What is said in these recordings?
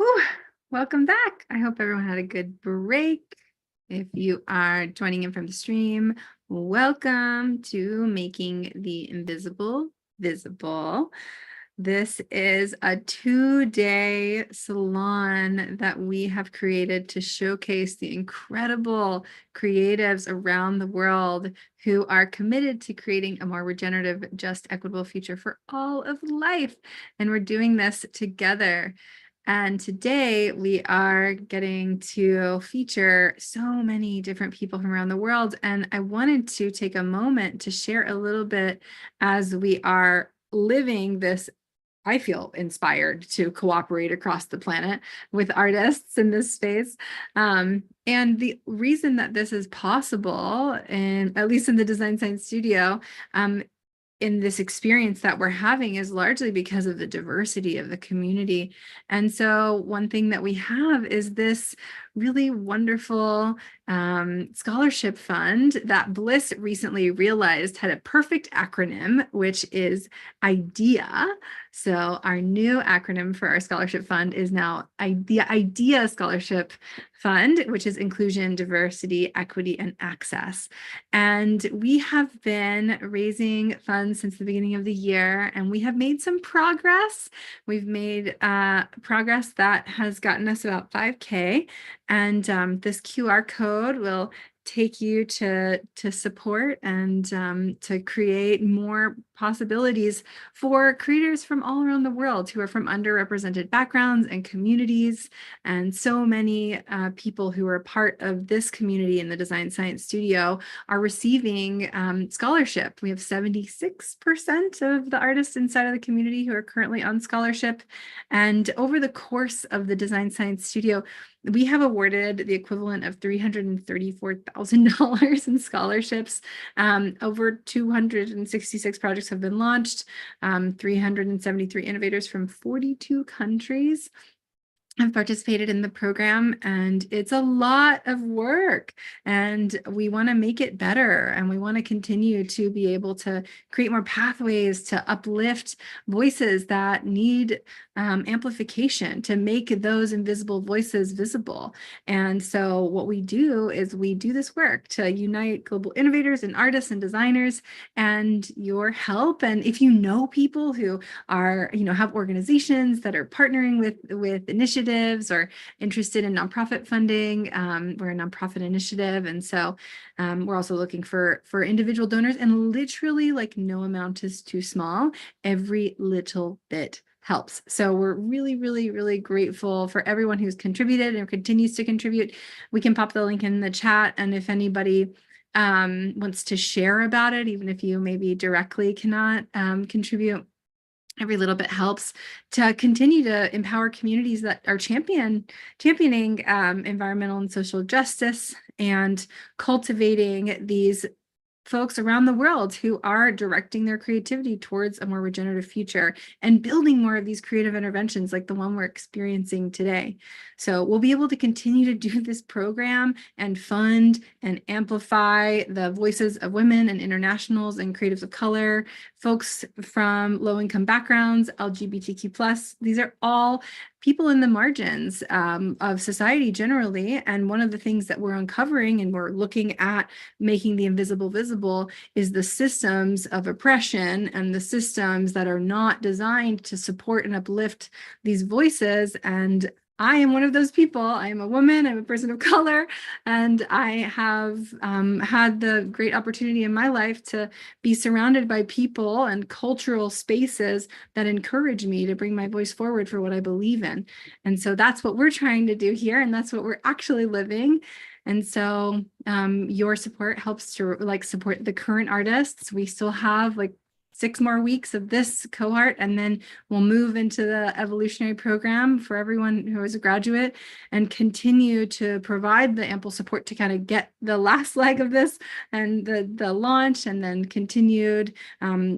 Whew, welcome back. I hope everyone had a good break. If you are joining in from the stream, welcome to Making the Invisible Visible. This is a 2-day salon that we have created to showcase the incredible creatives around the world who are committed to creating a more regenerative, just, equitable future for all of life. And we're doing this together. And today we are getting to feature so many different people from around the world. And I wanted to take a moment to share a little bit as we are living this. I feel inspired to cooperate across the planet with artists in this space. And the reason that this is possible, and at least in the Design Science Studio, in this experience that we're having is largely because of the diversity of the community. And so one thing that we have is this really wonderful scholarship fund that Bliss recently realized had a perfect acronym, which is I.D.E.A. So our new acronym for our scholarship fund is now the I.D.E.A Scholarship Fund, which is Inclusion, Diversity, Equity, and Access. And we have been raising funds since the beginning of the year, and we have made some progress. We've made progress that has gotten us about 5K, and this QR code will take you to support and to create more possibilities for creators from all around the world who are from underrepresented backgrounds and communities. And so many people who are part of this community in the Design Science Studio are receiving scholarship. We have 76% of the artists inside of the community who are currently on scholarship. And over the course of the Design Science Studio, we have awarded the equivalent of $334,000 in scholarships. Over 266 projects have been launched. 373 innovators from 42 countries have participated in the program, and it's a lot of work, and we want to make it better, and we want to continue to be able to create more pathways to uplift voices that need amplification, to make those invisible voices visible. And so what we do is we do this work to unite global innovators and artists and designers, and your help, and if you know people who are, have organizations that are partnering with initiatives or interested in nonprofit funding. We're a nonprofit initiative, and so we're also looking for individual donors, and literally like no amount is too small. Every little bit helps. So we're really, really, really grateful for everyone who's contributed and continues to contribute. We can pop the link in the chat, and if anybody wants to share about it, even if you maybe directly cannot contribute, every little bit helps to continue to empower communities that are championing environmental and social justice and cultivating these folks around the world who are directing their creativity towards a more regenerative future and building more of these creative interventions like the one we're experiencing today. So we'll be able to continue to do this program and fund and amplify the voices of women and internationals and creatives of color, folks from low-income backgrounds, LGBTQ+. These are all people in the margins of society generally. And one of the things that we're uncovering and we're looking at making the invisible visible is the systems of oppression and the systems that are not designed to support and uplift these voices. And I am one of those people. I am a woman, I'm a person of color, and I have had the great opportunity in my life to be surrounded by people and cultural spaces that encourage me to bring my voice forward for what I believe in. And so that's what we're trying to do here, and that's what we're actually living. And so your support helps to support the current artists. We still have 6 more weeks of this cohort, and then we'll move into the evolutionary program for everyone who is a graduate and continue to provide the ample support to kind of get the last leg of this and the launch, and then continued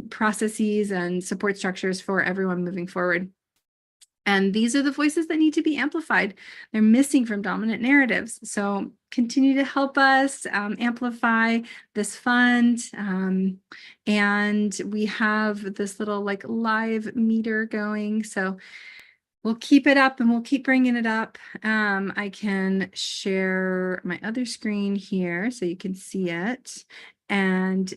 processes and support structures for everyone moving forward. And these are the voices that need to be amplified. They're missing from dominant narratives. So continue to help us amplify this fund. And we have this little live meter going. So we'll keep it up and we'll keep bringing it up. I can share my other screen here so you can see it. And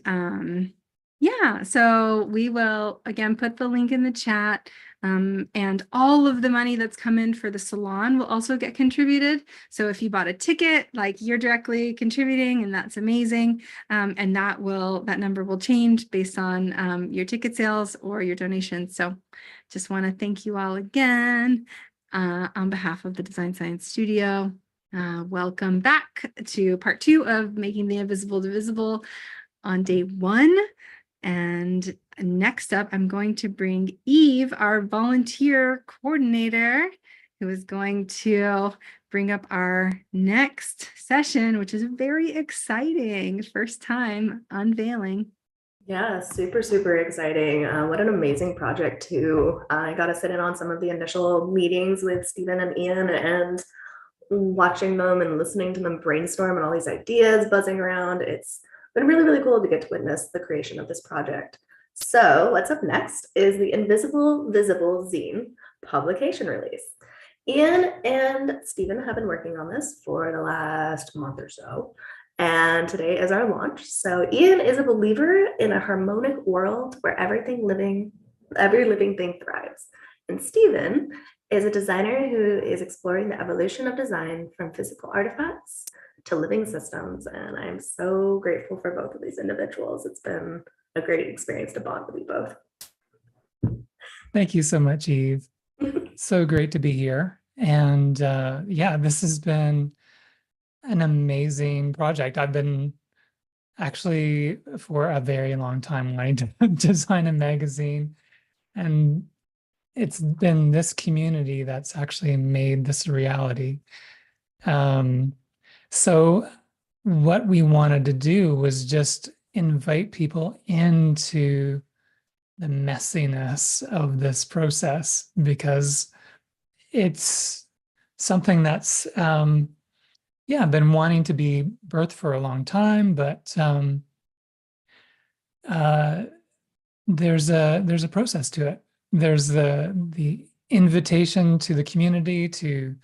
yeah, so we will again put the link in the chat. And all of the money that's come in for the salon will also get contributed. So if you bought a ticket, like you're directly contributing, and that's amazing. And that number will change based on your ticket sales or your donations. So just want to thank you all again on behalf of the Design Science Studio. Welcome back to part 2 of Making the Invisible Divisible on day 1. And next up, I'm going to bring Eve, our volunteer coordinator, who is going to bring up our next session, which is very exciting. First time unveiling. Yeah, super, super exciting. What an amazing project too. I got to sit in on some of the initial meetings with Stephen and Ian and watching them and listening to them brainstorm and all these ideas buzzing around. It's been really, really cool to get to witness the creation of this project. So what's up next is the Invisible Visible Zine publication release. Ian and Stephen have been working on this for the last month or so. And today is our launch. So Ian is a believer in a harmonic world where every living thing thrives. And Stephen is a designer who is exploring the evolution of design from physical artifacts to living systems. And I'm so grateful for both of these individuals. It's been a great experience to bond with you both. Thank you so much, Eve. So great to be here. And yeah, this has been an amazing project. I've been actually for a very long time wanting to design a magazine. And it's been this community that's actually made this a reality. So what we wanted to do was just invite people into the messiness of this process, because it's something that's been wanting to be birthed for a long time, but there's a process to it. There's the invitation to the community to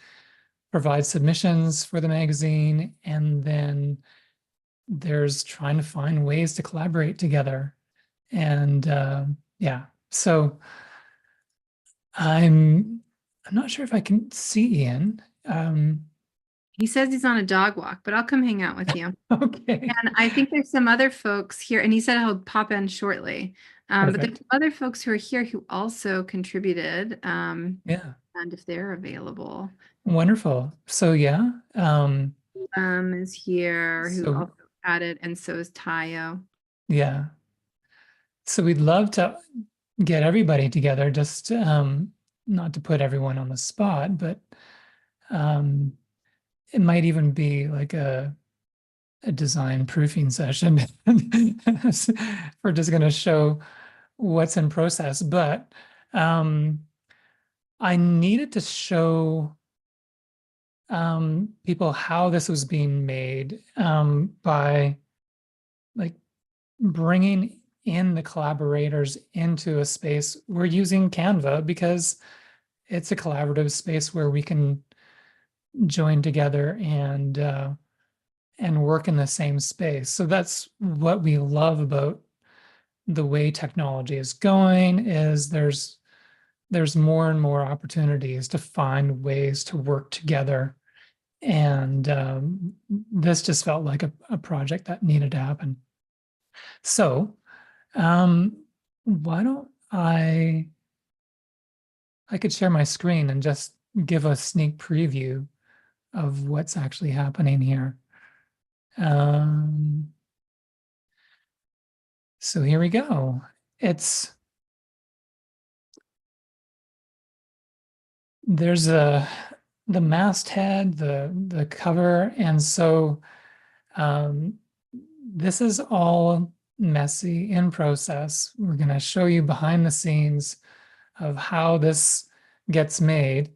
provide submissions for the magazine, and then there's trying to find ways to collaborate together. And yeah, so I'm not sure if I can see Ian. He says he's on a dog walk, but I'll come hang out with you. Okay. And I think there's some other folks here, and he said he'll pop in shortly. But there's other folks who are here who also contributed. Yeah. And if they're available. Wonderful. So yeah. Is here who So, also added, and so is Tayo. yeah. So we'd love to get everybody together, just not to put everyone on the spot, but it might even be like a design proofing session. We're just going to show what's in process, but I needed to show people how this was being made by like bringing in the collaborators into a space. We're using Canva because it's a collaborative space where we can join together and work in the same space. So that's what we love about the way technology is going, is there's more and more opportunities to find ways to work together. And this just felt like a project that needed to happen. So why don't I could share my screen and just give a sneak preview of what's actually happening here. So here we go. There's the masthead, the cover, and so this is all messy in process. We're going to show you behind the scenes of how this gets made.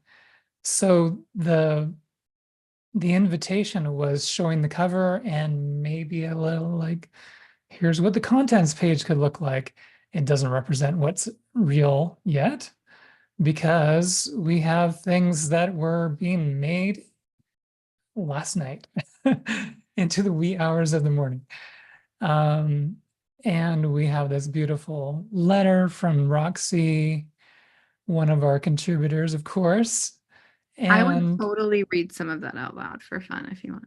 So the invitation was showing the cover and maybe a little like, here's what the contents page could look like. It doesn't represent what's real yet, because we have things that were being made last night into the wee hours of the morning. And we have this beautiful letter from Roxy, one of our contributors, of course. I would And totally read some of that out loud for fun if you want.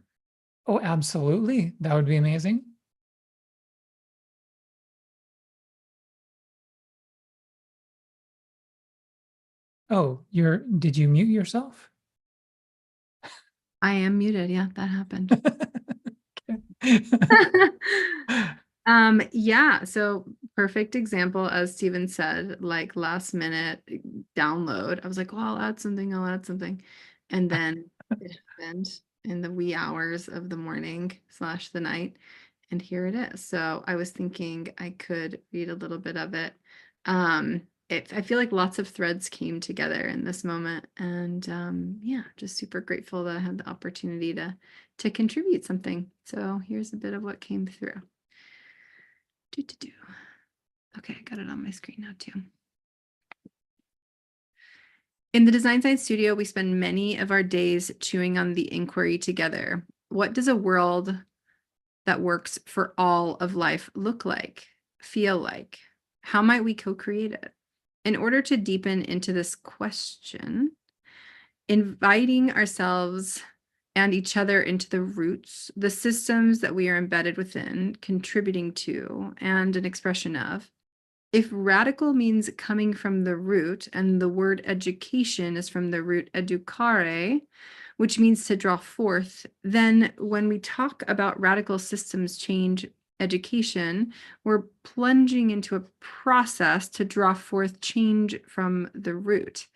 oh, absolutely. That would be amazing. Oh, did you mute yourself? I am muted. Yeah, that happened. Yeah, so perfect example, as Steven said, like last minute download. I was like, well, I'll add something, I'll add something. And then it happened in the wee hours of the morning / the night. And here it is. So I was thinking I could read a little bit of it. I feel like lots of threads came together in this moment. And yeah, just super grateful that I had the opportunity to contribute something. So here's a bit of what came through. Okay, I got it on my screen now too. In the Design Science Studio, we spend many of our days chewing on the inquiry together. What does a world that works for all of life look like, feel like? How might we co-create it? In order to deepen into this question, inviting ourselves and each other into the roots, the systems that we are embedded within, contributing to, and an expression of. If radical means coming from the root, and the word education is from the root educare, which means to draw forth, then when we talk about radical systems change education, we're plunging into a process to draw forth change from the root.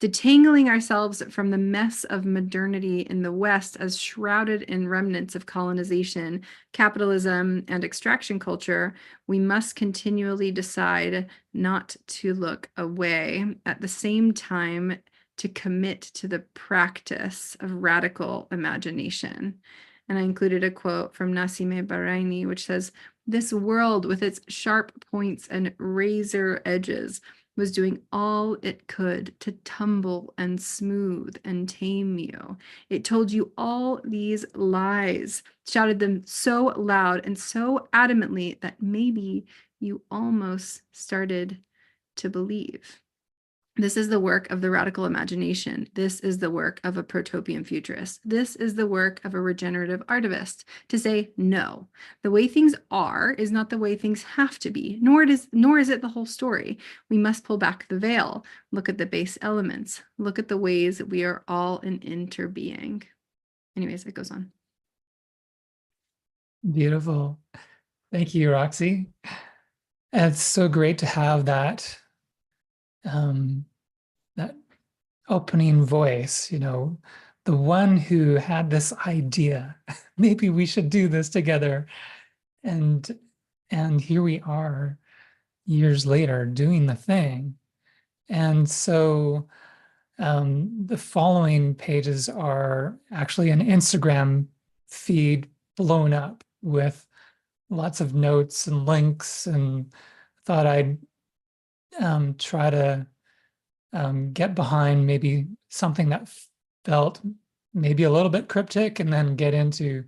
Detangling ourselves from the mess of modernity in the West as shrouded in remnants of colonization, capitalism, and extraction culture, we must continually decide not to look away, at the same time to commit to the practice of radical imagination. And I included a quote from Nassime Bahraini, which says, "This world with its sharp points and razor edges was doing all it could to tumble and smooth and tame you. It told you all these lies, shouted them so loud and so adamantly that maybe you almost started to believe." This is the work of the radical imagination. This is the work of a protopian futurist. This is the work of a regenerative artivist, to say, no, the way things are is not the way things have to be, nor is it the whole story. We must pull back the veil, look at the base elements, look at the ways that we are all an interbeing. Anyways, it goes on. Beautiful. Thank you, Roxy. It's so great to have that that opening voice, the one who had this idea, maybe we should do this together. And here we are years later doing the thing. And so the following pages are actually an Instagram feed blown up with lots of notes and links, and thought I'd try to get behind maybe something that felt maybe a little bit cryptic, and then get into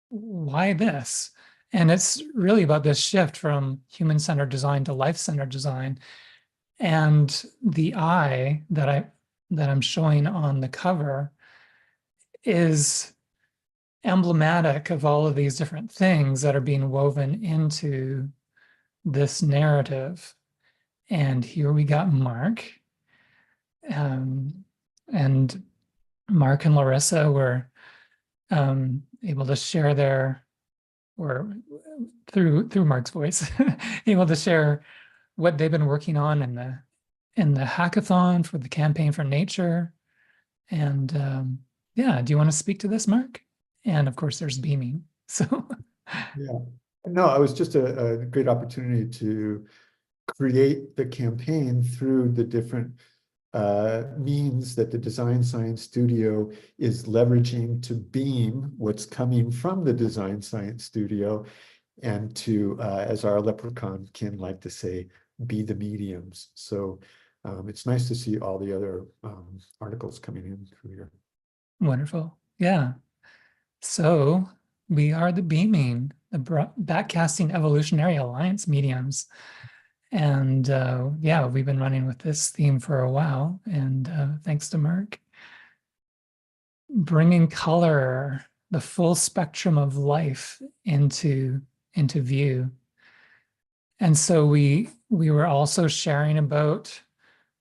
why this. And it's really about this shift from human-centered design to life-centered design. And the eye that I'm showing on the cover is emblematic of all of these different things that are being woven into this narrative. And here we got Mark. And Mark and Larissa were able to share or through Mark's voice, able to share what they've been working on in the hackathon for the Campaign for Nature. And yeah, do you want to speak to this, Mark? And of course, there's beaming. So yeah, no, it was just a great opportunity to create the campaign through the different means that the Design Science Studio is leveraging to beam what's coming from the Design Science Studio, and to, as our leprechaun kin like to say, be the mediums. So it's nice to see all the other articles coming in through here. Wonderful. Yeah. So we are the Beaming, the Backcasting Evolutionary Alliance mediums. And yeah, we've been running with this theme for a while. And thanks to Mark. Bringing color, the full spectrum of life into view. And so we were also sharing about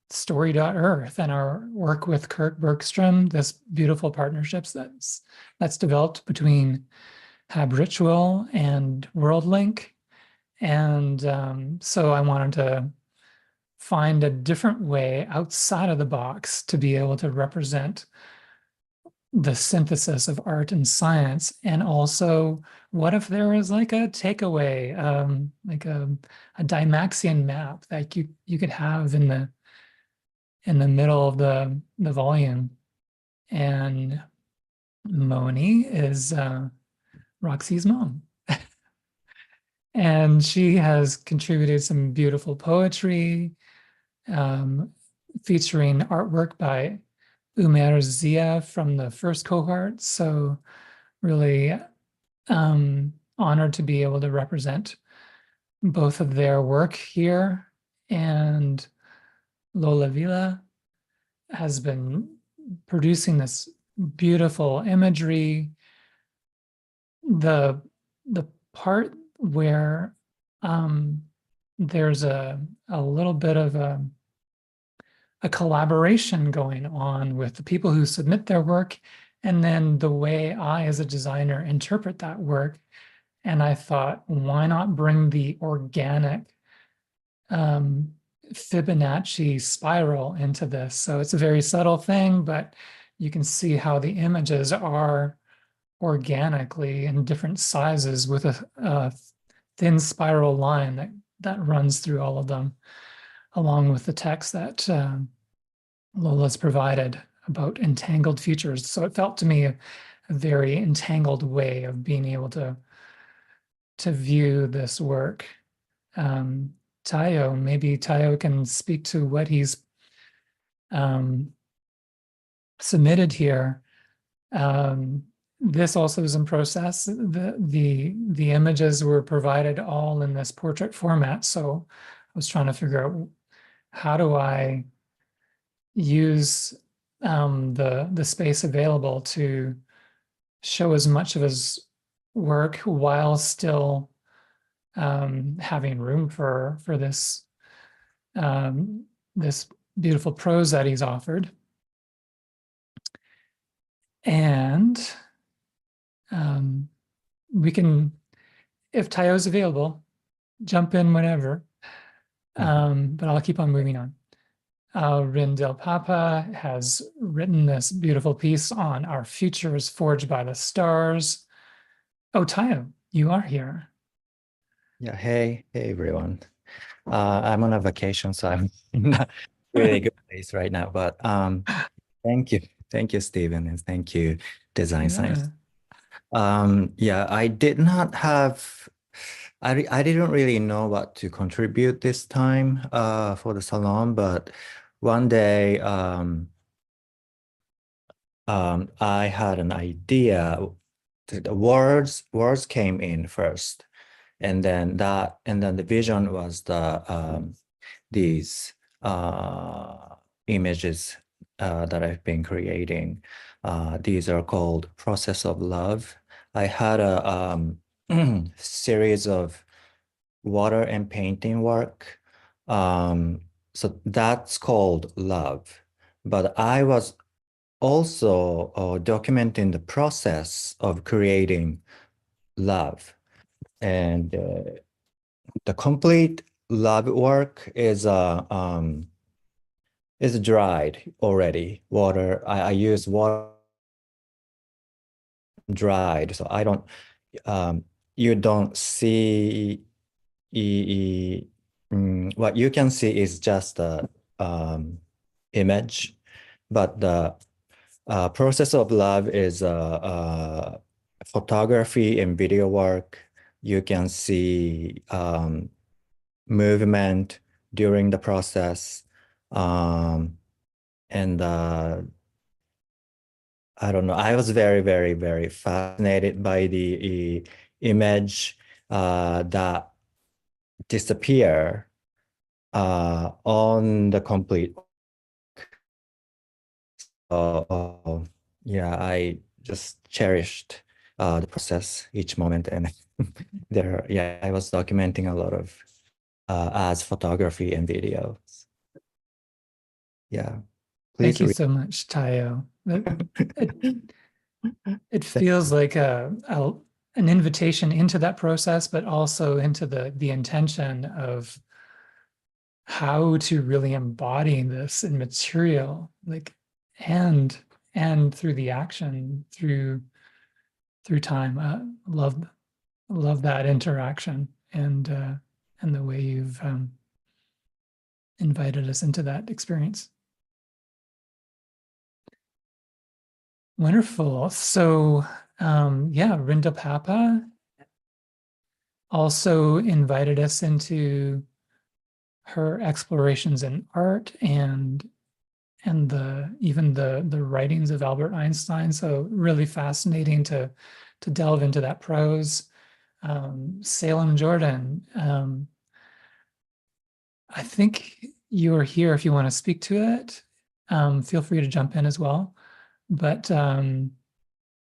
story.earth and our work with Kirk Bergstrom, this beautiful partnerships that's developed between Hab Ritual and WorldLink. And so I wanted to find a different way outside of the box to be able to represent the synthesis of art and science. And also, what if there was like a takeaway, like a Dymaxion map that you could have in the middle of the volume. And Moni is Roxy's mom. And she has contributed some beautiful poetry, featuring artwork by Umer Zia from the first cohort. So really honored to be able to represent both of their work here. And Lola Vila has been producing this beautiful imagery. The part where there's a little bit of a collaboration going on with the people who submit their work, and then the way I, as a designer, interpret that work. And I thought, why not bring the organic Fibonacci spiral into this? So it's a very subtle thing, but you can see how the images are organically in different sizes with a thin spiral line that runs through all of them, along with the text that Lola's provided about entangled futures. So it felt to me a very entangled way of being able to view this work. Tayo, maybe Tayo can speak to what he's submitted here. This also is in process. The images were provided all in this portrait format. So I was trying to figure out, how do I use the space available to show as much of his work while still having room for this this beautiful prose that he's offered. And we can, if Tayo's available, jump in whenever. But I'll keep on moving on. Rin Del Papa has written this beautiful piece on our futures forged by the stars. Oh, Tayo, you are here. Yeah, hey everyone. I'm on a vacation, so I'm in a really good place right now. But thank you, Stephen, and thank you, Design Science. Yeah, I did not have. I didn't really know what to contribute this time for the salon, but one day I had an idea. The words came in first, and then the vision was these images that I've been creating. These are called Process of Love. I had a series of water and painting work. So that's called Love. But I was also documenting the process of creating love. And the complete love work is dried already. Water, I use water dried, so I don't, you don't see, what you can see is just the image, but the process of love is photography and video work. You can see movement during the process. And I don't know. I was very, very, very fascinated by the image that disappear on the complete. Yeah, I just cherished the process each moment, and there, yeah, I was documenting a lot of as photography and videos. Yeah, Thank please you read. so much, Tayo. It feels like an invitation into that process, but also into the intention of how to really embody this in material, like and through the action, through time. Love that interaction and the way you've invited us into that experience. Wonderful. So yeah, Rinda Papa also invited us into her explorations in art and even the writings of Albert Einstein. So really fascinating to delve into that prose. Salem Jordan, I think you're here if you want to speak to it. Feel free to jump in as well. But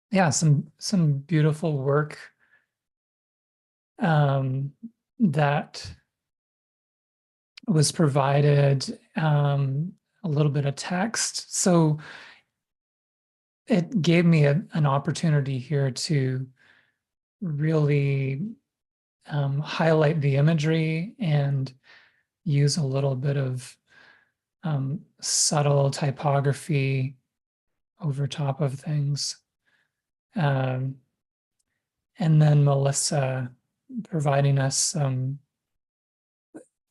yeah, some beautiful work that was provided, a little bit of text. So it gave me an opportunity here to really highlight the imagery and use a little bit of subtle typography over top of things. And then Melissa providing us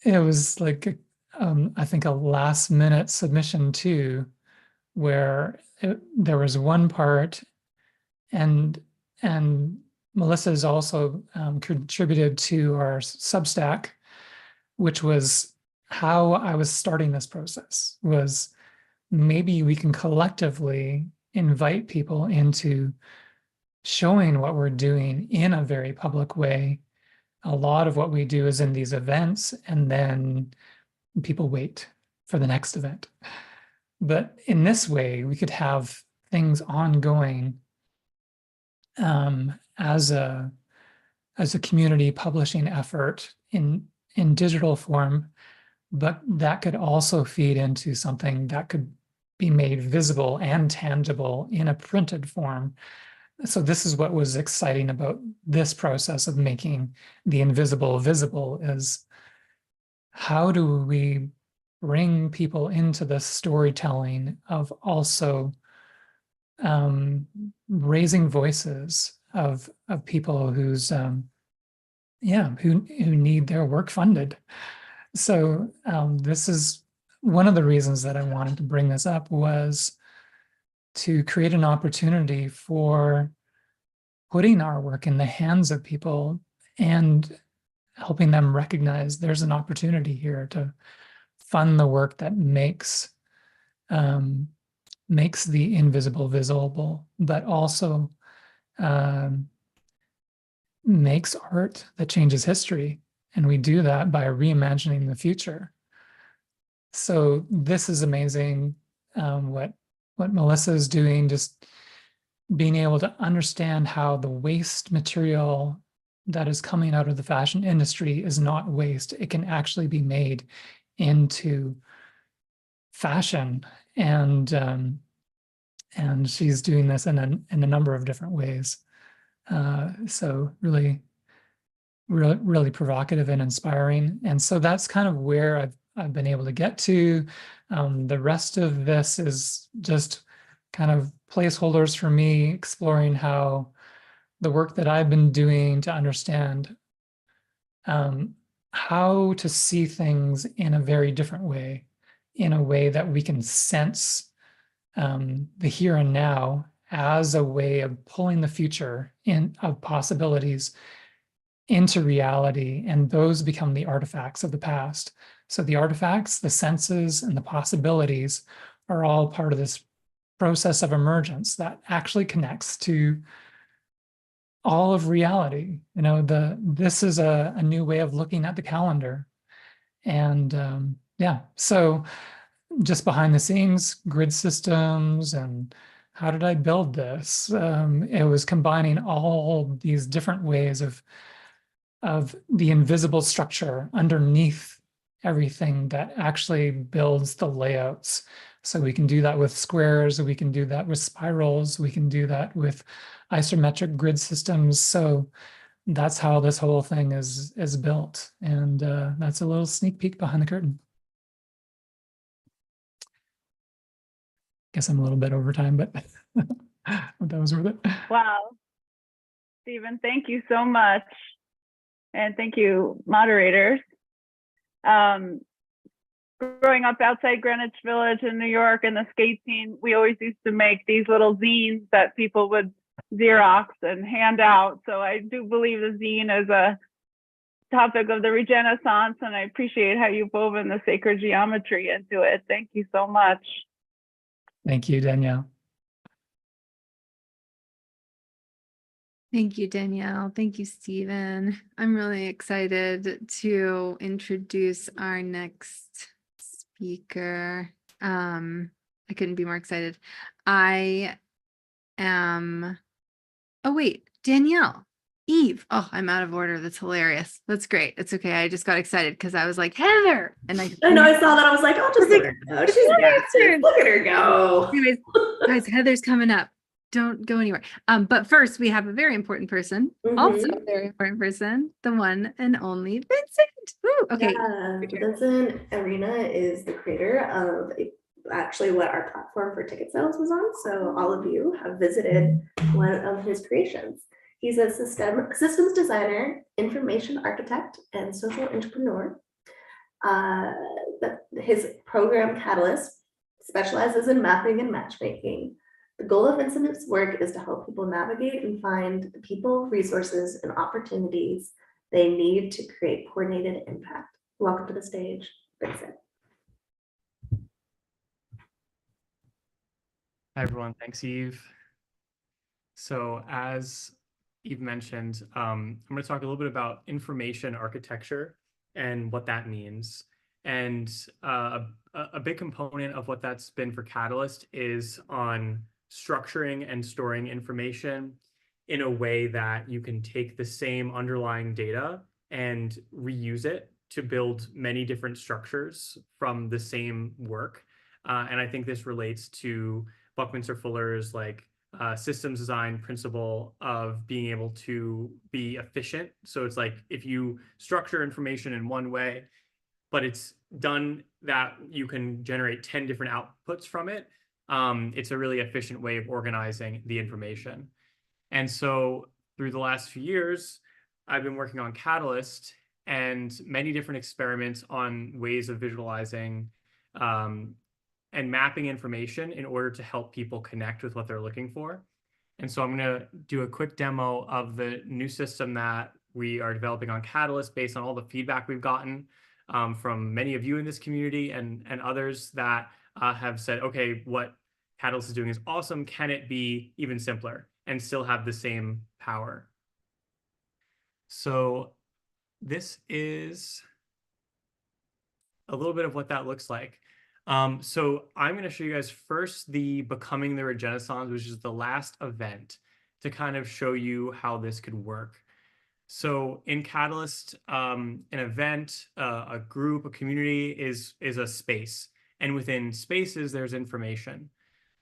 it was like I think a last minute submission too, where there was one part and Melissa has also contributed to our Substack, which was how I was starting this process, was maybe we can collectively invite people into showing what we're doing in a very public way. A lot of what we do is in these events, and then people wait for the next event. But in this way, we could have things ongoing as a community publishing effort in digital form, but that could also feed into something that could be made visible and tangible in a printed form. So this is what was exciting about this process of making the invisible visible, is how do we bring people into the storytelling of also raising voices of people who's who need their work funded. So this is one of the reasons that I wanted to bring this up, was to create an opportunity for putting our work in the hands of people and helping them recognize there's an opportunity here to fund the work that makes the invisible visible, but also makes art that changes history. And we do that by reimagining the future. So this is amazing, what Melissa is doing, just being able to understand how the waste material that is coming out of the fashion industry is not waste. It can actually be made into fashion, and she's doing this in a number of different ways. So really provocative and inspiring. And so that's kind of where I've been able to get to. The rest of this is just kind of placeholders for me, exploring how the work that I've been doing to understand how to see things in a very different way, in a way that we can sense the here and now as a way of pulling the future of possibilities into reality, and those become the artifacts of the past. So the artifacts, the senses, and the possibilities are all part of this process of emergence that actually connects to all of reality. You know, this is a new way of looking at the calendar. And yeah, so just behind the scenes, grid systems, and how did I build this? It was combining all these different ways of the invisible structure underneath everything that actually builds the layouts. So we can do that with squares, we can do that with spirals, we can do that with isometric grid systems. So that's how this whole thing is built. And that's a little sneak peek behind the curtain. Guess I'm a little bit over time, but that was worth it. Wow. Stephen, thank you so much. And thank you, moderators. Growing up outside Greenwich Village in New York in the skate scene, we always used to make these little zines that people would Xerox and hand out. So I do believe the zine is a topic of the Regeneration, and I appreciate how you've woven the sacred geometry into it. Thank you so much. Thank you, Danielle. Thank you, Danielle. Thank you, Stephen. I'm really excited to introduce our next speaker. I couldn't be more excited. I am, oh wait, Danielle, Eve. Oh, I'm out of order. That's hilarious. That's great. It's okay. I just got excited because I was like, Heather. And I know, I saw that. I was like, I'll just like, let her go. She's massive. Look at her go. Anyways, guys, Heather's coming up. Don't go anywhere. But first, we have a very important person, also a very important person, the one and only Vincent. Ooh, okay. Yeah, Vincent Arena is the creator of actually what our platform for ticket sales was on. So all of you have visited one of his creations. He's a systems designer, information architect, and social entrepreneur. His program Catalyst specializes in mapping and matchmaking. The goal of Vincent's work is to help people navigate and find the people, resources, and opportunities they need to create coordinated impact. Welcome to the stage, Vincent. Hi, everyone. Thanks, Eve. So as Eve mentioned, I'm going to talk a little bit about information architecture and what that means. And a big component of what that's been for Catalyst is on structuring and storing information in a way that you can take the same underlying data and reuse it to build many different structures from the same work. And I think this relates to Buckminster Fuller's systems design principle of being able to be efficient. So it's like if you structure information in one way, but it's done that you can generate 10 different outputs from it, it's a really efficient way of organizing the information. And so through the last few years, I've been working on Catalyst and many different experiments on ways of visualizing and mapping information in order to help people connect with what they're looking for. And so I'm going to do a quick demo of the new system that we are developing on Catalyst based on all the feedback we've gotten from many of you in this community and others that have said, okay, what Catalyst is doing is awesome. Can it be even simpler and still have the same power? So this is a little bit of what that looks like. So I'm going to show you guys first the Becoming the Regeneration, which is the last event, to kind of show you how this could work. So in Catalyst, an event, a group, a community is a space. And within spaces, there's information.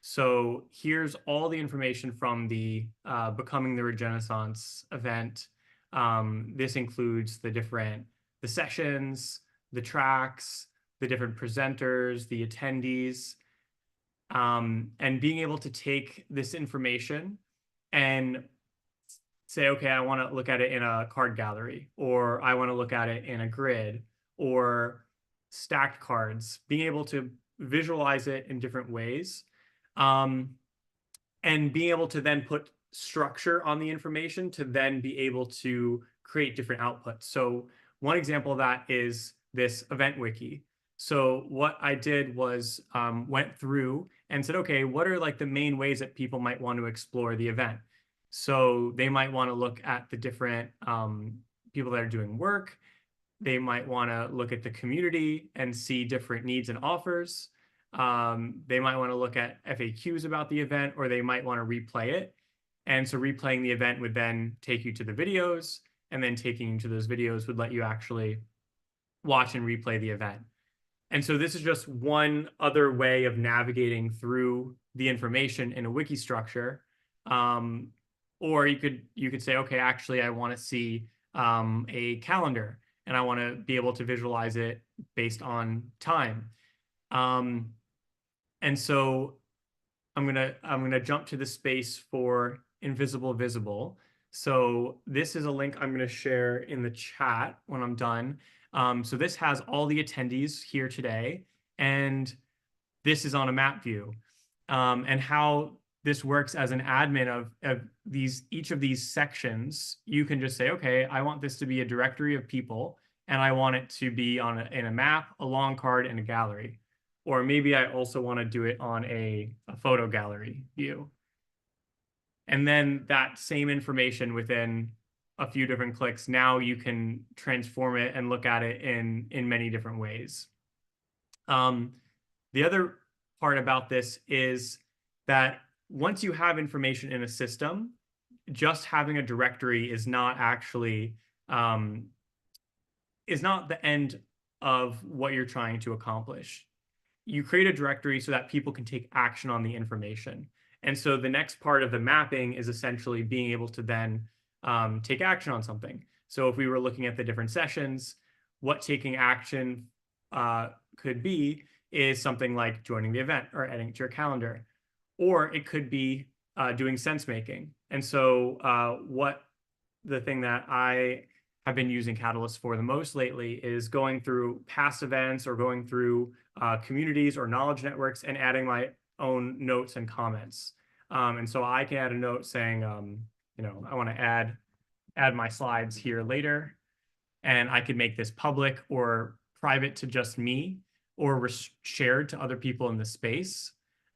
So here's all the information from the Becoming the Regeneration event. This includes the sessions, the tracks, the different presenters, the attendees, and being able to take this information and say, okay, I want to look at it in a card gallery, or I want to look at it in a grid, or stacked cards, being able to visualize it in different ways, and being able to then put structure on the information to then be able to create different outputs. So one example of that is this event wiki. So what I did was went through and said, okay, what are like the main ways that people might want to explore the event? So they might want to look at the different people that are doing work. They might want to look at the community and see different needs and offers. They might want to look at FAQs about the event, or they might want to replay it. And so replaying the event would then take you to the videos, and then taking you to those videos would let you actually watch and replay the event. And so this is just one other way of navigating through the information in a wiki structure. Or you could say, okay, actually, I want to see a calendar, and I want to be able to visualize it based on time. And so I'm gonna jump to the space for invisible visible. So this is a link I'm gonna share in the chat when I'm done. So this has all the attendees here today, and this is on a map view. And how this works as an admin of each of these sections, you can just say, okay, I want this to be a directory of people, and I want it to be in a map, a long card, and a gallery. Or maybe I also want to do it on a photo gallery view. And then that same information within a few different clicks, now you can transform it and look at it in many different ways. The other part about this is that once you have information in a system, just having a directory is not actually is not the end of what you're trying to accomplish. You create a directory so that people can take action on the information. And so the next part of the mapping is essentially being able to then take action on something. So if we were looking at the different sessions, what taking action could be is something like joining the event or adding it to your calendar. Or it could be doing sense making. And so the thing that I have been using Catalyst for the most lately is going through past events or going through communities or knowledge networks and adding my own notes and comments. And so I can add a note saying, I want to add my slides here later, and I could make this public or private to just me, or shared to other people in the space.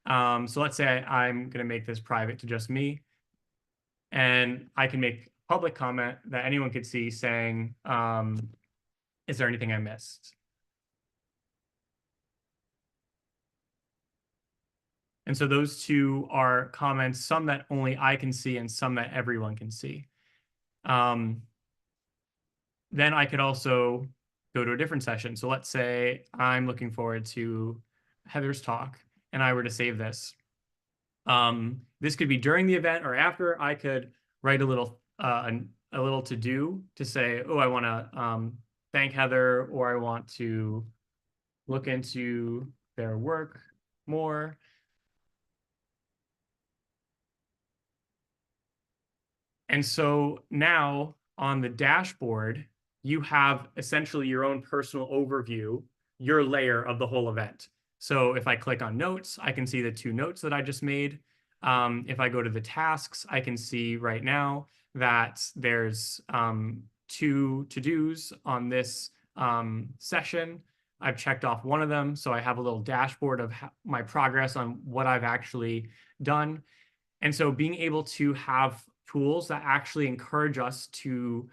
So let's say I'm going to make this private to just me, and I can make a public comment that anyone could see saying, is there anything I missed? And so those two are comments, some that only I can see and some that everyone can see. Then I could also go to a different session. So let's say I'm looking forward to Heather's talk and I were to save this. This could be during the event or after. I could write a little to do to say, oh, I want to thank Heather, or I want to look into their work more. And so now on the dashboard, you have essentially your own personal overview, your layer of the whole event. So if I click on notes, I can see the 2 notes that I just made. If I go to the tasks, I can see right now that there's 2 to-dos on this session. I've checked off one of them, so I have a little dashboard of my progress on what I've actually done. And so being able to have tools that actually encourage us to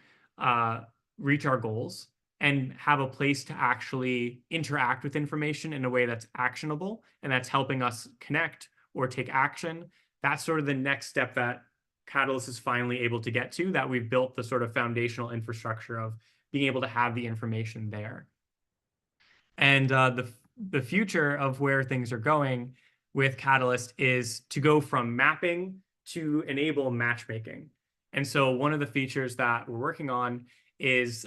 reach our goals and have a place to actually interact with information in a way that's actionable and that's helping us connect or take action. That's sort of the next step that Catalyst is finally able to get to, that we've built the sort of foundational infrastructure of being able to have the information there. And the future of where things are going with Catalyst is to go from mapping to enable matchmaking. And so one of the features that we're working on is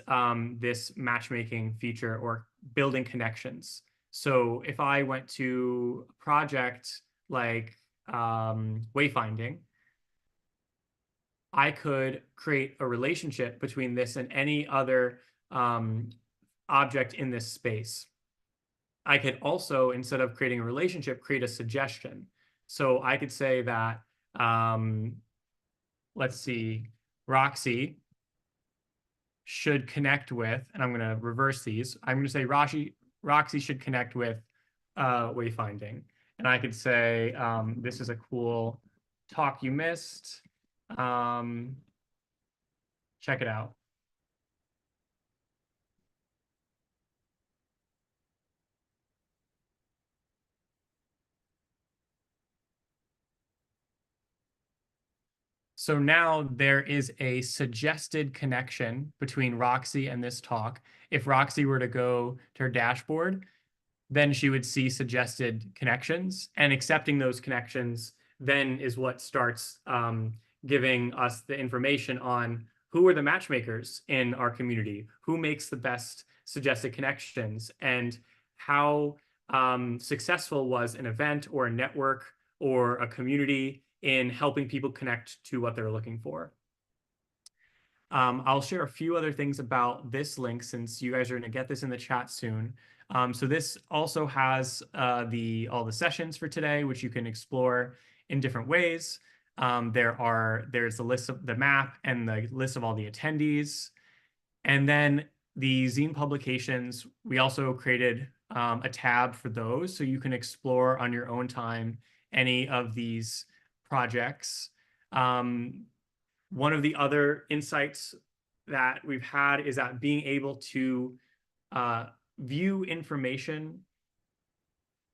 this matchmaking feature, or building connections. So if I went to a project like wayfinding, I could create a relationship between this and any other object in this space. I could also, instead of creating a relationship, create a suggestion. So I could say that, let's see, Roxy should connect with, and I'm going to reverse these. I'm going to say Roxy should connect with wayfinding. And I could say, this is a cool talk you missed. Check it out. So now there is a suggested connection between Roxy and this talk. If Roxy were to go to her dashboard, then she would see suggested connections, and accepting those connections then is what starts giving us the information on who are the matchmakers in our community, who makes the best suggested connections, and how successful was an event or a network or a community in helping people connect to what they're looking for. I'll share a few other things about this link since you guys are going to get this in the chat soon. So this also has all the sessions for today, which you can explore in different ways. There's a list of the map and the list of all the attendees. And then the zine publications, we also created a tab for those, so you can explore on your own time any of these projects. One of the other insights that we've had is that being able to view information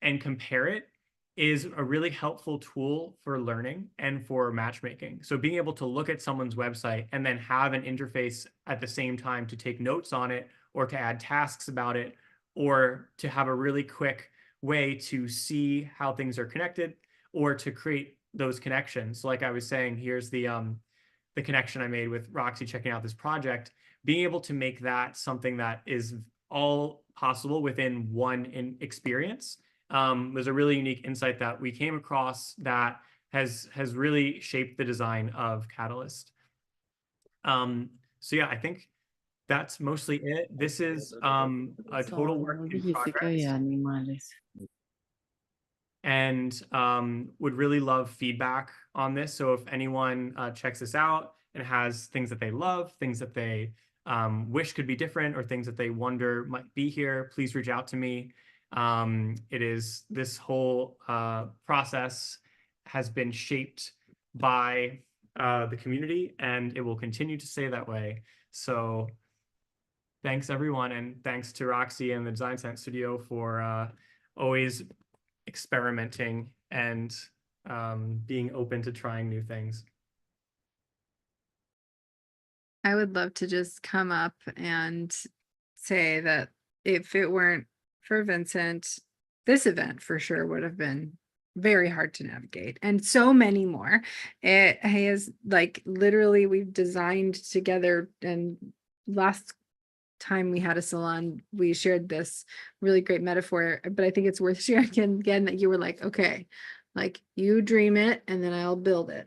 and compare it is a really helpful tool for learning and for matchmaking. So being able to look at someone's website and then have an interface at the same time to take notes on it or to add tasks about it, or to have a really quick way to see how things are connected or to create those connections. So like I was saying, here's the connection I made with Roxy checking out this project. Being able to make that something that is all possible within one experience was a really unique insight that we came across that has really shaped the design of Catalyst. So yeah, I think that's mostly it. This is a total work in progress. And would really love feedback on this. So if anyone checks this out and has things that they love, things that they wish could be different, or things that they wonder might be here, please reach out to me. This whole process has been shaped by the community, and it will continue to stay that way. So thanks everyone, and thanks to Roxy and the Design Science Studio for always experimenting and being open to trying new things. I would love to just come up and say that if it weren't for Vincent, this event for sure would have been very hard to navigate, and so many more. It has, like, literally we've designed together, and last time we had a salon, we shared this really great metaphor, but I think it's worth sharing again that you were like, okay, like, you dream it and then I'll build it.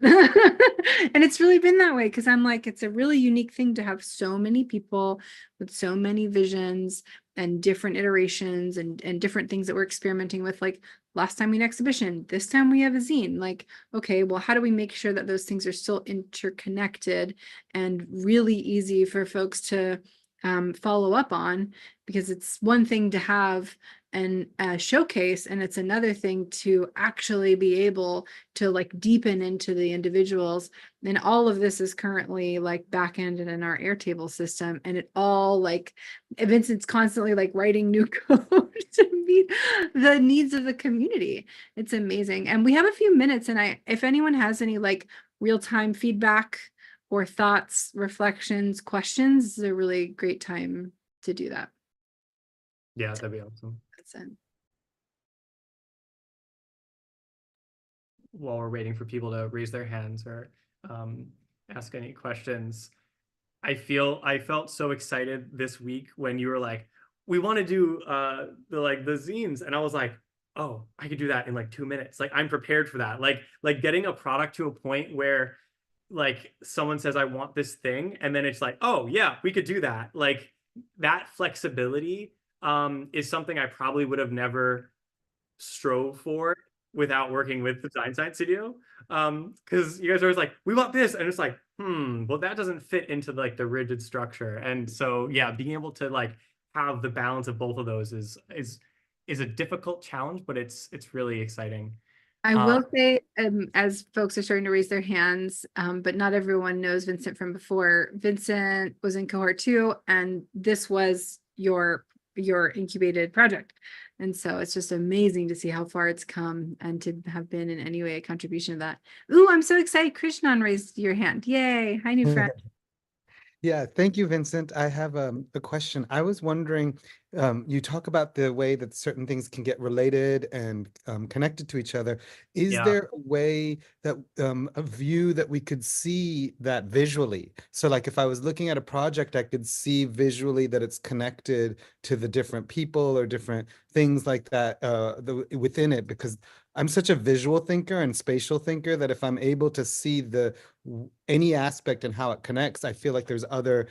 And it's really been that way, because I'm like, it's a really unique thing to have so many people with so many visions and different iterations and different things that we're experimenting with. Like last time we had an exhibition, this time we have a zine. Like, okay, well, how do we make sure that those things are still interconnected and really easy for folks to follow up on? Because it's one thing to have an showcase, and it's another thing to actually be able to like deepen into the individuals. And all of this is currently like back-ended in our Airtable system, and it all, like, Vincent's constantly like writing new code to meet the needs of the community. It's amazing. And we have a few minutes, and if anyone has any like real-time feedback or thoughts, reflections, questions, this is a really great time to do that. Yeah, that'd be awesome. That's it. While we're waiting for people to raise their hands or ask any questions, I felt so excited this week when you were like, we want to do the zines, and I was like, oh, I could do that in like 2 minutes. Like, I'm prepared for that. Like getting a product to a point where like someone says, I want this thing, and then it's like, oh yeah, we could do that. Like, that flexibility is something I probably would have never strove for without working with the Design Science Studio. Because you guys are always like, we want this, and it's like, well, that doesn't fit into like the rigid structure. And so yeah, being able to like have the balance of both of those is a difficult challenge, but it's really exciting. I will say, as folks are starting to raise their hands, but not everyone knows Vincent from before. Vincent was in cohort 2, and this was your incubated project. And so it's just amazing to see how far it's come and to have been in any way a contribution of that. Ooh, I'm so excited. Krishnan raised your hand. Yay. Hi, new friend. Yeah, thank you, Vincent. I have a question. I was wondering, you talk about the way that certain things can get related and connected to each other. Is Yeah. there a way that a view that we could see that visually? So like if I was looking at a project, I could see visually that it's connected to the different people or different things like that within it, because I'm such a visual thinker and spatial thinker that if I'm able to see any aspect and how it connects, I feel like there's other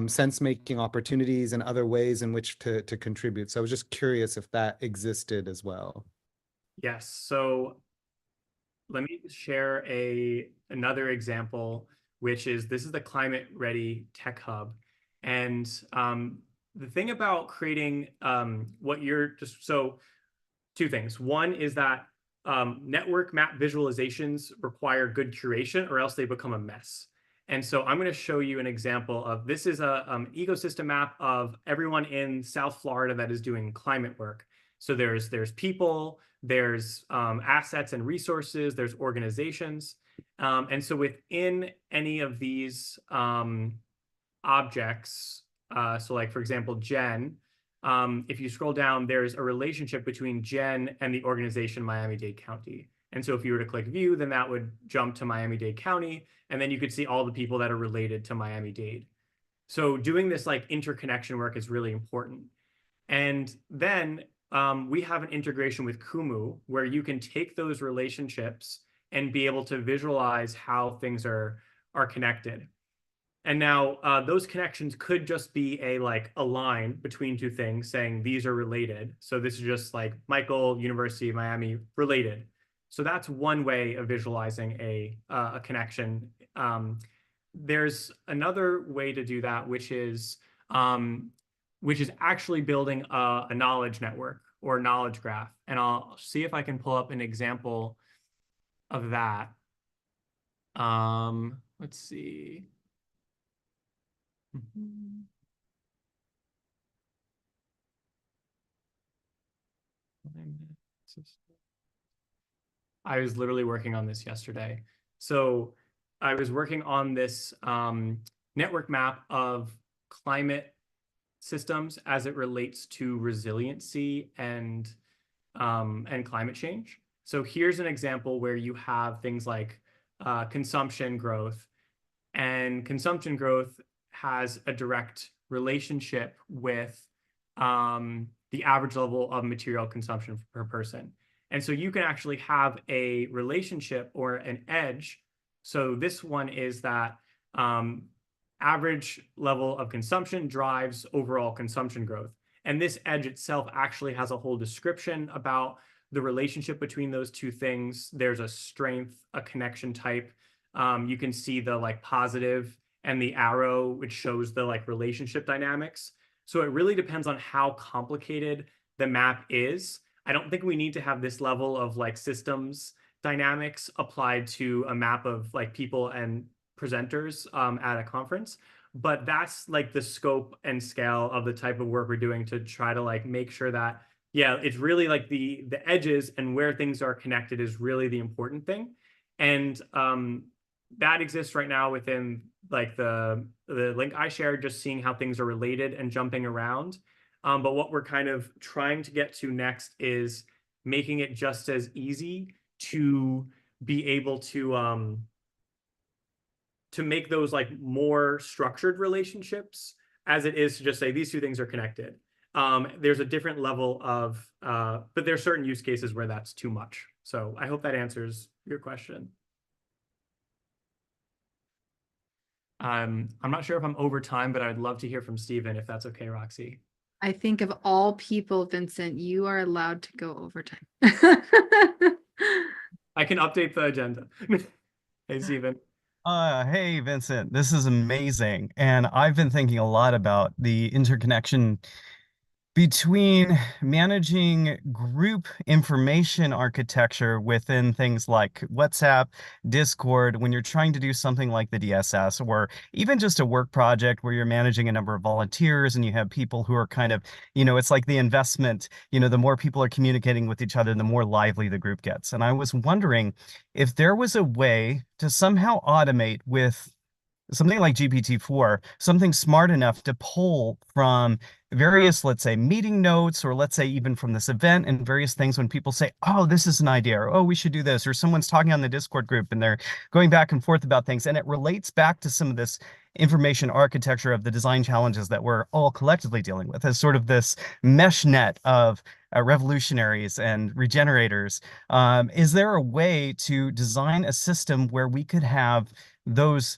sense-making opportunities and other ways in which to contribute. So I was just curious if that existed as well. Yes. So let me share another example, which is this is the Climate Ready Tech Hub. And the thing about creating what you're just, so two things. One is that network map visualizations require good curation or else they become a mess. And so I'm going to show you an example of, this is a ecosystem map of everyone in South Florida that is doing climate work. So there's people, there's assets and resources, there's organizations. And so within any of these objects, so like, for example, Jen, if you scroll down, there's a relationship between Jen and the organization Miami-Dade County. And so if you were to click view, then that would jump to Miami-Dade County, and then you could see all the people that are related to Miami-Dade. So doing this like interconnection work is really important. And then we have an integration with Kumu where you can take those relationships and be able to visualize how things are connected. And now those connections could just be a line between two things saying these are related. So this is just like Michael, University of Miami, related. So that's one way of visualizing a connection. There's another way to do that, which is actually building a knowledge network or knowledge graph. And I'll see if I can pull up an example of that. Let's see. I was literally working on this yesterday. So I was working on this network map of climate systems as it relates to resiliency and climate change. So here's an example where you have things like consumption growth, and consumption growth has a direct relationship with the average level of material consumption per person. And so you can actually have a relationship or an edge. So this one is that average level of consumption drives overall consumption growth. And this edge itself actually has a whole description about the relationship between those two things. There's a strength, a connection type. You can see the positive and the arrow, which shows the relationship dynamics. So it really depends on how complicated the map is. I don't think we need to have this level of systems dynamics applied to a map of people and presenters at a conference. But that's the scope and scale of the type of work we're doing to try to make sure that, yeah, it's really the edges and where things are connected is really the important thing. And that exists right now within the link I shared, just seeing how things are related and jumping around. But what we're kind of trying to get to next is making it just as easy to be able to make those more structured relationships as it is to just say these two things are connected. There's a different level of, but there's certain use cases where that's too much. So I hope that answers your question. I'm not sure if I'm over time, but I'd love to hear from Stephen if that's okay, Roxy. I think of all people, Vincent, you are allowed to go overtime. I can update the agenda. Hey, Stephen. Hey, Vincent, this is amazing. And I've been thinking a lot about the interconnection between managing group information architecture within things like WhatsApp, Discord, when you're trying to do something like the DSS, or even just a work project where you're managing a number of volunteers and you have people who are kind of, it's like the investment, the more people are communicating with each other, the more lively the group gets. And I was wondering if there was a way to somehow automate with something like GPT-4, something smart enough to pull from various, let's say, meeting notes, or let's say even from this event and various things when people say, oh, this is an idea, or oh, we should do this, or someone's talking on the Discord group and they're going back and forth about things. And it relates back to some of this information architecture of the design challenges that we're all collectively dealing with as sort of this mesh net of revolutionaries and regenerators. Is there a way to design a system where we could have those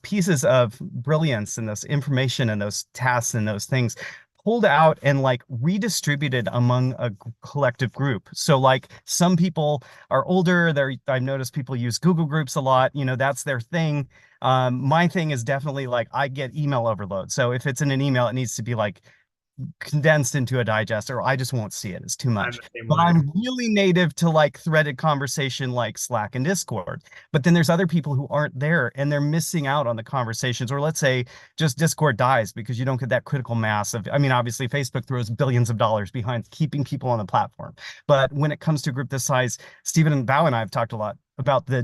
pieces of brilliance and this information and those tasks and those things pulled out and like redistributed among a collective group? So like some people are older, I've noticed people use Google Groups a lot, that's their thing. My thing is definitely like I get email overload. So if it's in an email, it needs to be like condensed into a digest, or I just won't see it. It's too I'm much. the same But way. I'm really native to like threaded conversation like Slack and Discord. But then there's other people who aren't there and they're missing out on the conversations. Or let's say just Discord dies because you don't get that critical mass of, I mean, obviously Facebook throws billions of dollars behind keeping people on the platform. But when it comes to a group this size, Stephen and Bao and I have talked a lot about the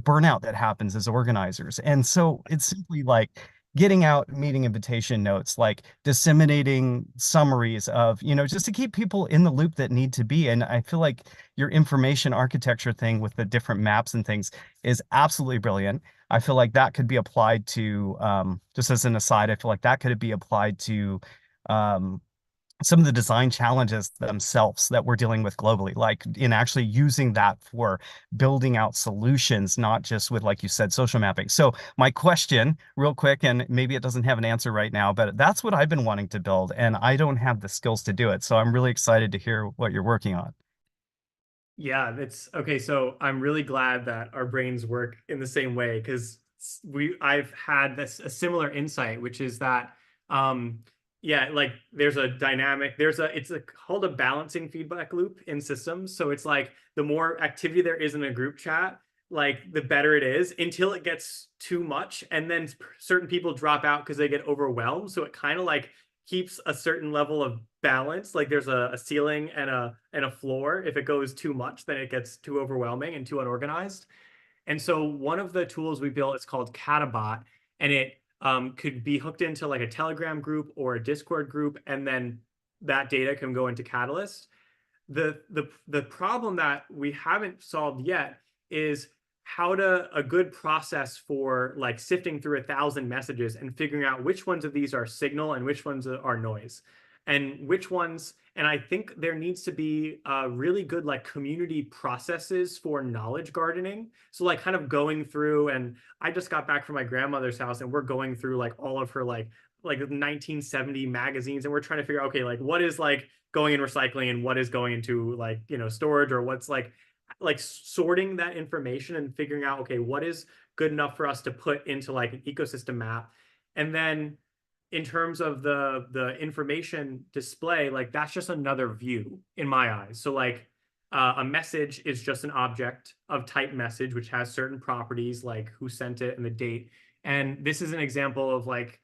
burnout that happens as organizers. And so it's simply like getting out meeting invitation notes, like disseminating summaries of, just to keep people in the loop that need to be. And I feel like your information architecture thing with the different maps and things is absolutely brilliant. I feel like that could be applied to, just as an aside, I feel like that could be applied to some of the design challenges themselves that we're dealing with globally, like in actually using that for building out solutions, not just with, like you said, social mapping. So my question real quick, and maybe it doesn't have an answer right now, but that's what I've been wanting to build and I don't have the skills to do it. So I'm really excited to hear what you're working on. Yeah, it's okay. So I'm really glad that our brains work in the same way, because I've had a similar insight, which is that yeah, like there's a dynamic, called a balancing feedback loop in systems. So it's like the more activity there is in a group chat, like the better it is, until it gets too much, and then certain people drop out because they get overwhelmed. So it kind of like keeps a certain level of balance. Like there's a ceiling and a floor. If it goes too much, then it gets too overwhelming and too unorganized. And so one of the tools we built is called Catabot, and it could be hooked into like a Telegram group or a Discord group, and then that data can go into Catalyst. The problem that we haven't solved yet is a good process for like sifting through 1,000 messages and figuring out which ones of these are signal and which ones are noise, and which ones. And I think there needs to be really good like community processes for knowledge gardening. So like kind of going through, and I just got back from my grandmother's house and we're going through like all of her like 1970 magazines, and we're trying to figure out, okay, like what is like going in recycling and what is going into like, storage, or what's like sorting that information and figuring out, okay, what is good enough for us to put into like an ecosystem map. And then in terms of the information display, like that's just another view in my eyes. So like a message is just an object of type message, which has certain properties like who sent it and the date. And this is an example of like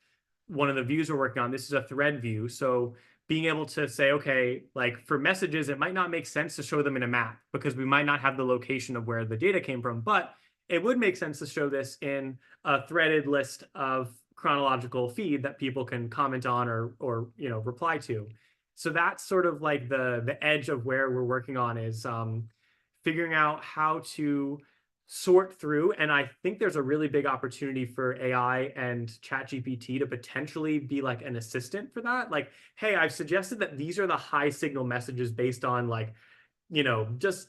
one of the views we're working on. This is a thread view. So being able to say, okay, like for messages, it might not make sense to show them in a map because we might not have the location of where the data came from, but it would make sense to show this in a threaded list of chronological feed that people can comment on or reply to. So that's sort of like the edge of where we're working on, is figuring out how to sort through. And I think there's a really big opportunity for AI and ChatGPT to potentially be like an assistant for that. Like, hey, I've suggested that these are the high signal messages based on like, just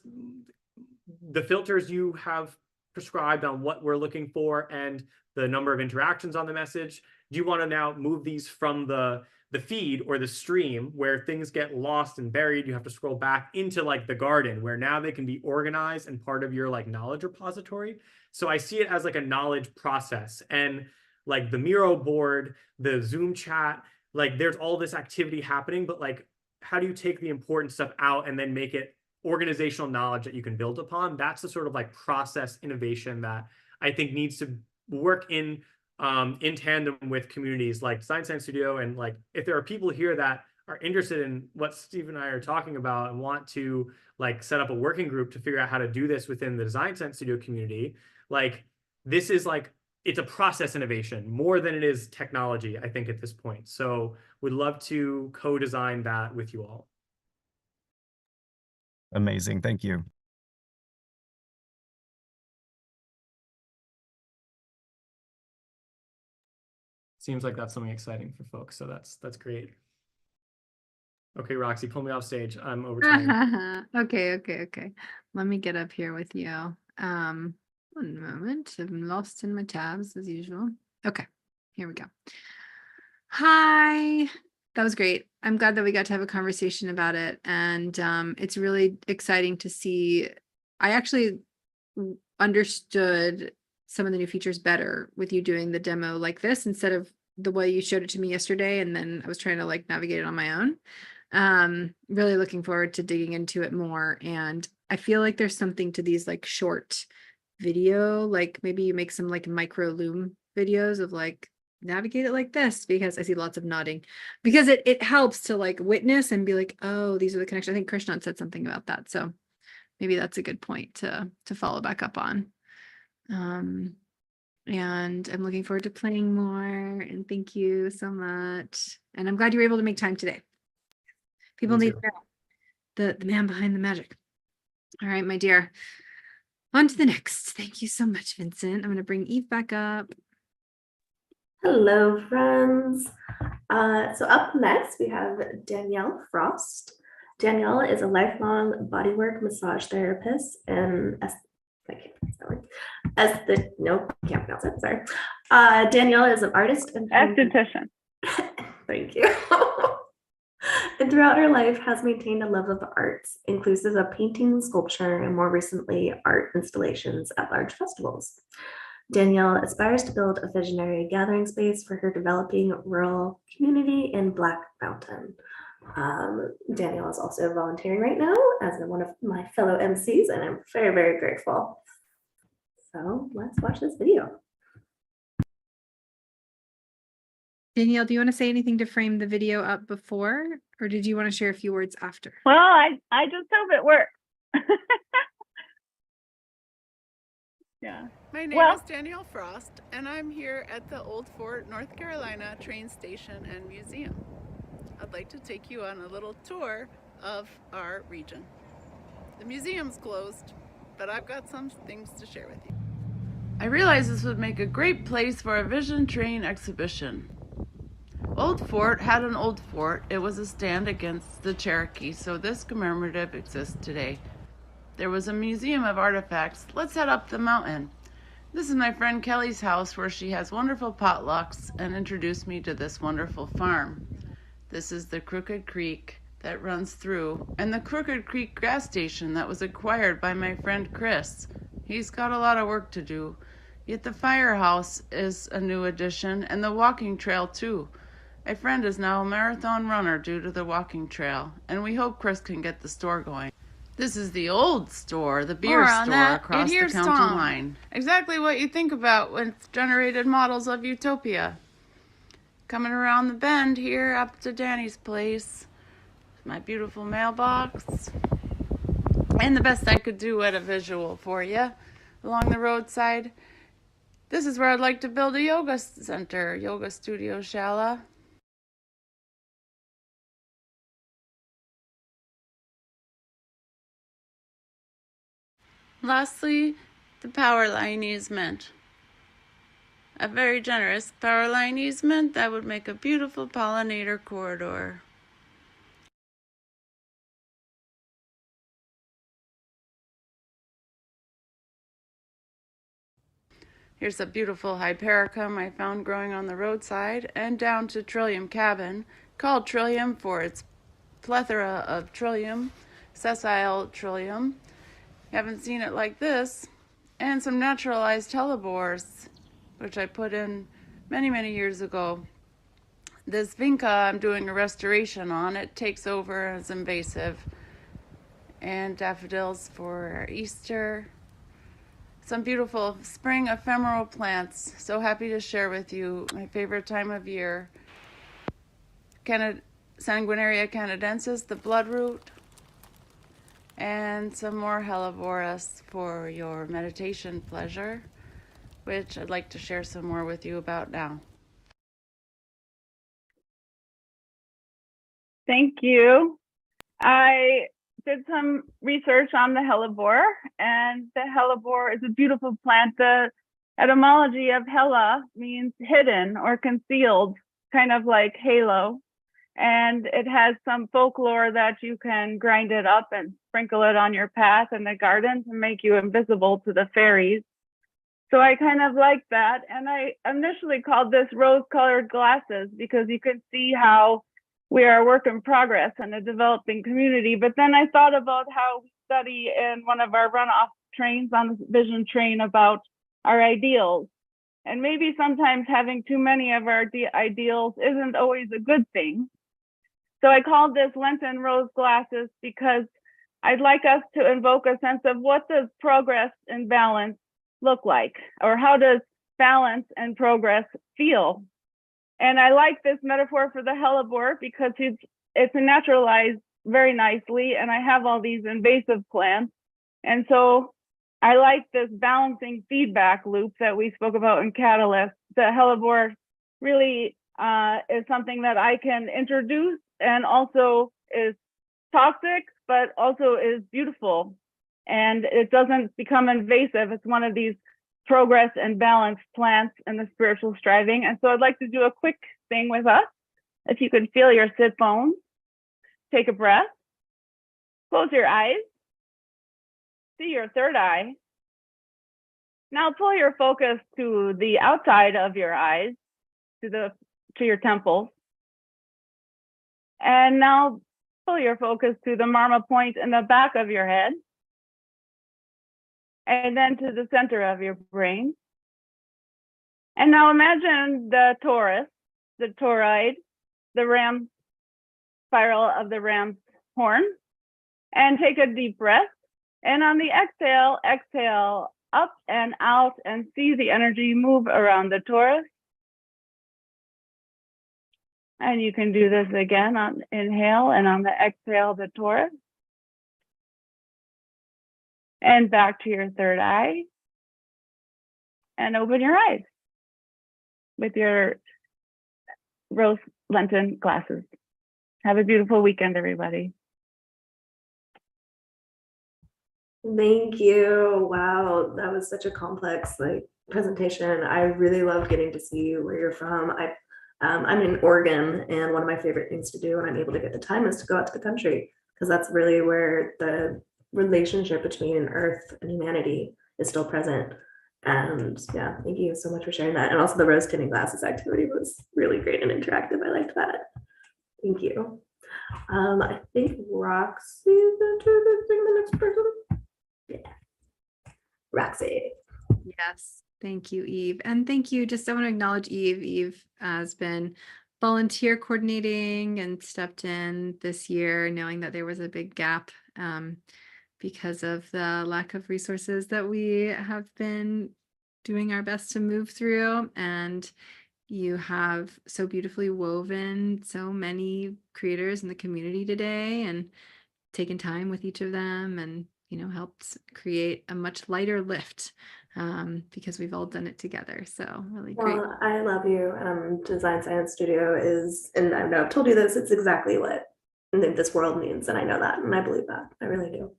the filters you have prescribed on what we're looking for and the number of interactions on the message. Do you want to now move these from the the feed or the stream where things get lost and buried. You have to scroll back into like the garden where now they can be organized and part of your like knowledge repository. So I see it as like a knowledge process, and like the Miro board, the Zoom chat, like there's all this activity happening, but like, how do you take the important stuff out and then make it organizational knowledge that you can build upon? That's the sort of like process innovation that I think needs to work in tandem with communities like Design Science Studio. And like, if there are people here that are interested in what Steve and I are talking about and want to like set up a working group to figure out how to do this within the Design Science Studio community, like this is like, it's a process innovation more than it is technology, I think, at this point. So would love to co-design that with you all. Amazing. Thank you. Seems like that's something exciting for folks. So that's great. Okay, Roxy, pull me off stage. I'm over time. Okay. Let me get up here with you. One moment. I'm lost in my tabs as usual. Okay, here we go. Hi. That was great. I'm glad that we got to have a conversation about it. And it's really exciting to see. I actually understood some of the new features better with you doing the demo like this instead of the way you showed it to me yesterday. And then I was trying to like navigate it on my own. Really looking forward to digging into it more. And I feel like there's something to these like short video, like maybe you make some like micro loom videos of like navigate it like this, because I see lots of nodding, because it helps to like witness and be like, oh, these are the connections. I think Krishnan said something about that. So maybe that's a good point to follow back up on. And I'm looking forward to playing more, and thank you so much. And I'm glad you were able to make time today. People Me need too. to know the man behind the magic. All right, my dear. On to the next. Thank you so much, Vincent. I'm going to bring Eve back up. Hello, friends. So up next, we have Danielle Frost. Danielle is a lifelong bodywork massage therapist and can't pronounce it, sorry. Danielle is an artist and Esthetician. Thank you. And throughout her life has maintained a love of the arts, inclusive of painting, sculpture, and more recently, art installations at large festivals. Danielle aspires to build a visionary gathering space for her developing rural community in Black Mountain. Danielle is also volunteering right now as one of my fellow MCs, and I'm very, very grateful. So let's watch this video. Danielle, do you want to say anything to frame the video up before, or did you want to share a few words after? Well, I just hope it works. Yeah. My name is Danielle Frost, and I'm here at the Old Fort, North Carolina train station and museum. I'd like to take you on a little tour of our region. The museum's closed, but I've got some things to share with you. I realized this would make a great place for a vision train exhibition. Old Fort had an old fort. It was a stand against the Cherokee, so this commemorative exists today. There was a museum of artifacts. Let's head up the mountain. This is my friend Kelly's house, where she has wonderful potlucks and introduced me to this wonderful farm. This is the Crooked Creek that runs through, and the Crooked Creek gas station that was acquired by my friend Chris. He's got a lot of work to do. Yet the firehouse is a new addition, and the walking trail too. My friend is now a marathon runner due to the walking trail, and we hope Chris can get the store going. This is the old store, the beer store across the county line. Exactly what you think about with generated models of utopia. Coming around the bend here up to Danny's place. My beautiful mailbox. And the best I could do at a visual for you along the roadside. This is where I'd like to build a yoga center, yoga studio, Shala. Lastly, the power line easement. A very generous power line easement that would make a beautiful pollinator corridor. Here's a beautiful hypericum I found growing on the roadside, and down to Trillium Cabin, called Trillium for its plethora of trillium, sessile trillium. Haven't seen it like this. And some naturalized hellebores, which I put in many, many years ago. This vinca I'm doing a restoration on. It takes over as invasive. And daffodils for Easter. Some beautiful spring ephemeral plants. So happy to share with you my favorite time of year. Sanguinaria canadensis, the bloodroot, and some more helleborus for your meditation pleasure, which I'd like to share some more with you about now. Thank you. I did some research on the hellebore, and the hellebore is a beautiful plant. The etymology of hella means hidden or concealed, kind of like halo. And it has some folklore that you can grind it up and sprinkle it on your path in the garden to make you invisible to the fairies. So I kind of like that. And I initially called this rose-colored glasses because you can see how we are a work in progress in a developing community. But then I thought about how we study in one of our runoff trains on the vision train about our ideals. And maybe sometimes having too many of our ideals isn't always a good thing. So I called this Lenten Rose Glasses because I'd like us to invoke a sense of what does progress and balance look like, or how does balance and progress feel? And I like this metaphor for the hellebore because it's naturalized very nicely, and I have all these invasive plants. And so I like this balancing feedback loop that we spoke about in Catalyst. The hellebore really is something that I can introduce and also is toxic, but also is beautiful. And it doesn't become invasive. It's one of these progress and balance plants in the spiritual striving. And so I'd like to do a quick thing with us. If you could feel your sit bones, take a breath, close your eyes, see your third eye. Now pull your focus to the outside of your eyes, to your temples. And now pull your focus to the marma point in the back of your head. And then to the center of your brain. And now imagine the torus, the toroid, the ram spiral of the ram's horn. And take a deep breath. And on the exhale, exhale up and out and see the energy move around the torus. And you can do this again on inhale and on the exhale, the torus. And back to your third eye. And open your eyes with your rose Lenten glasses. Have a beautiful weekend, everybody. Thank you. Wow, that was such a complex presentation. I really loved getting to see where you're from. I'm in Oregon, and one of my favorite things to do when I'm able to get the time is to go out to the country, because that's really where the relationship between Earth and humanity is still present. And yeah, thank you so much for sharing that. And also the rose tinting glasses activity was really great and interactive. I liked that. Thank you. I think Roxy is going to bring the next person. Yeah, Roxy. Yes, thank you, Eve. And thank you. Just I want to acknowledge Eve. Eve has been volunteer coordinating and stepped in this year, knowing that there was a big gap because of the lack of resources that we have been doing our best to move through. And you have so beautifully woven so many creators in the community today and taken time with each of them and, helped create a much lighter lift because we've all done it together. So really great. Well, I love you. Design Science Studio is, and I know I've told you this, it's exactly what this world needs. And I know that, and I believe that. I really do.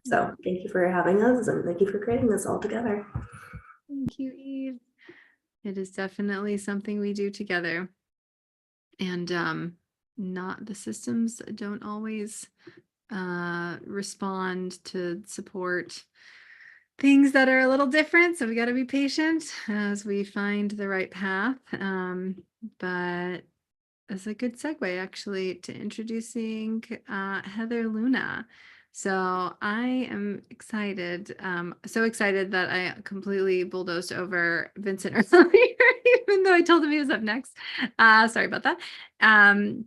So thank you for having us, and thank you for creating this all together. Thank you, Eve. It is definitely something we do together. And not the systems don't always respond to support things that are a little different. So we got to be patient as we find the right path. But is a good segue actually to introducing Heather Luna. So I am excited, so excited that I completely bulldozed over Vincent earlier, even though I told him he was up next. Sorry about that.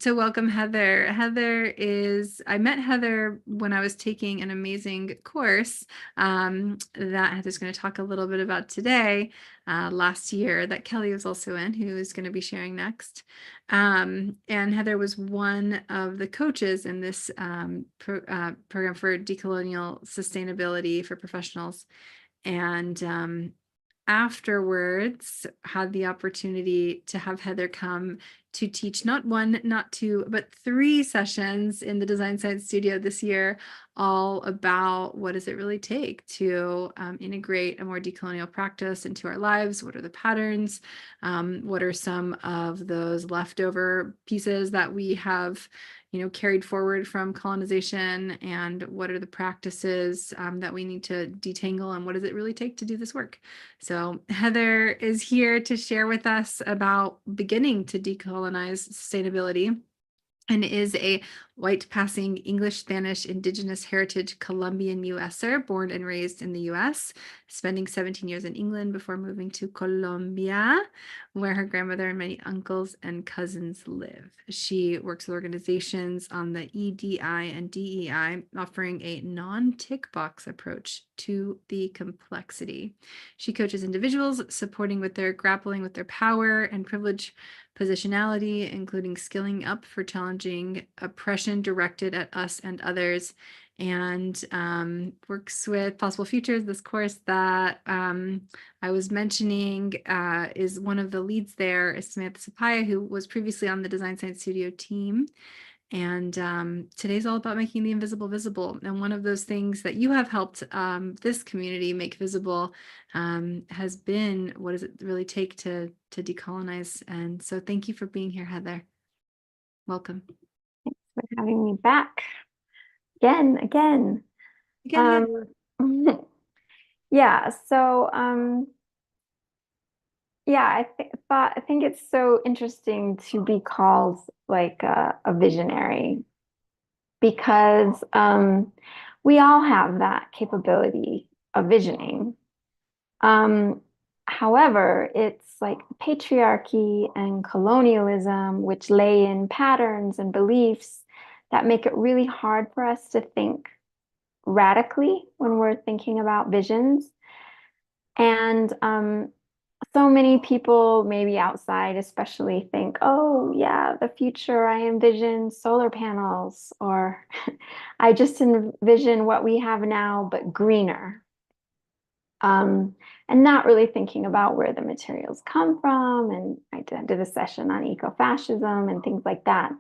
So welcome Heather. I met Heather when I was taking an amazing course that Heather's going to talk a little bit about today, last year, that Kelly was also in, who is going to be sharing next. And Heather was one of the coaches in this program for decolonial sustainability for professionals. And afterwards had the opportunity to have Heather come to teach not one, not two, but 3 sessions in the Design Science Studio this year, all about what does it really take to integrate a more decolonial practice into our lives? What are the patterns? What are some of those leftover pieces that we have carried forward from colonization, and what are the practices that we need to detangle, and what does it really take to do this work? So Heather is here to share with us about beginning to decolonize sustainability, and is a white passing English, Spanish, Indigenous heritage Colombian USer, born and raised in the US, spending 17 years in England before moving to Colombia, where her grandmother and many uncles and cousins live. She works with organizations on the I.D.E.A and DEI, offering a non-tick box approach to the complexity. She coaches individuals, supporting with their grappling with their power and privilege positionality, including skilling up for challenging oppression directed at us and others, and works with Possible Futures. This course that I was mentioning is one of the leads there is Samantha Sapaya, who was previously on the Design Science Studio team. And today's all about making the invisible visible. And one of those things that you have helped this community make visible has been, what does it really take to decolonize? And so thank you for being here, Heather. Welcome. Thanks for having me back again. Yeah, so yeah, I think it's so interesting to be called like a visionary, because we all have that capability of visioning. However, it's like patriarchy and colonialism, which lay in patterns and beliefs that make it really hard for us to think radically when we're thinking about visions. And so many people, maybe outside especially, think, oh yeah, the future, I envision solar panels, or I just envision what we have now, but greener. And not really thinking about where the materials come from. And I did a session on ecofascism and things like that.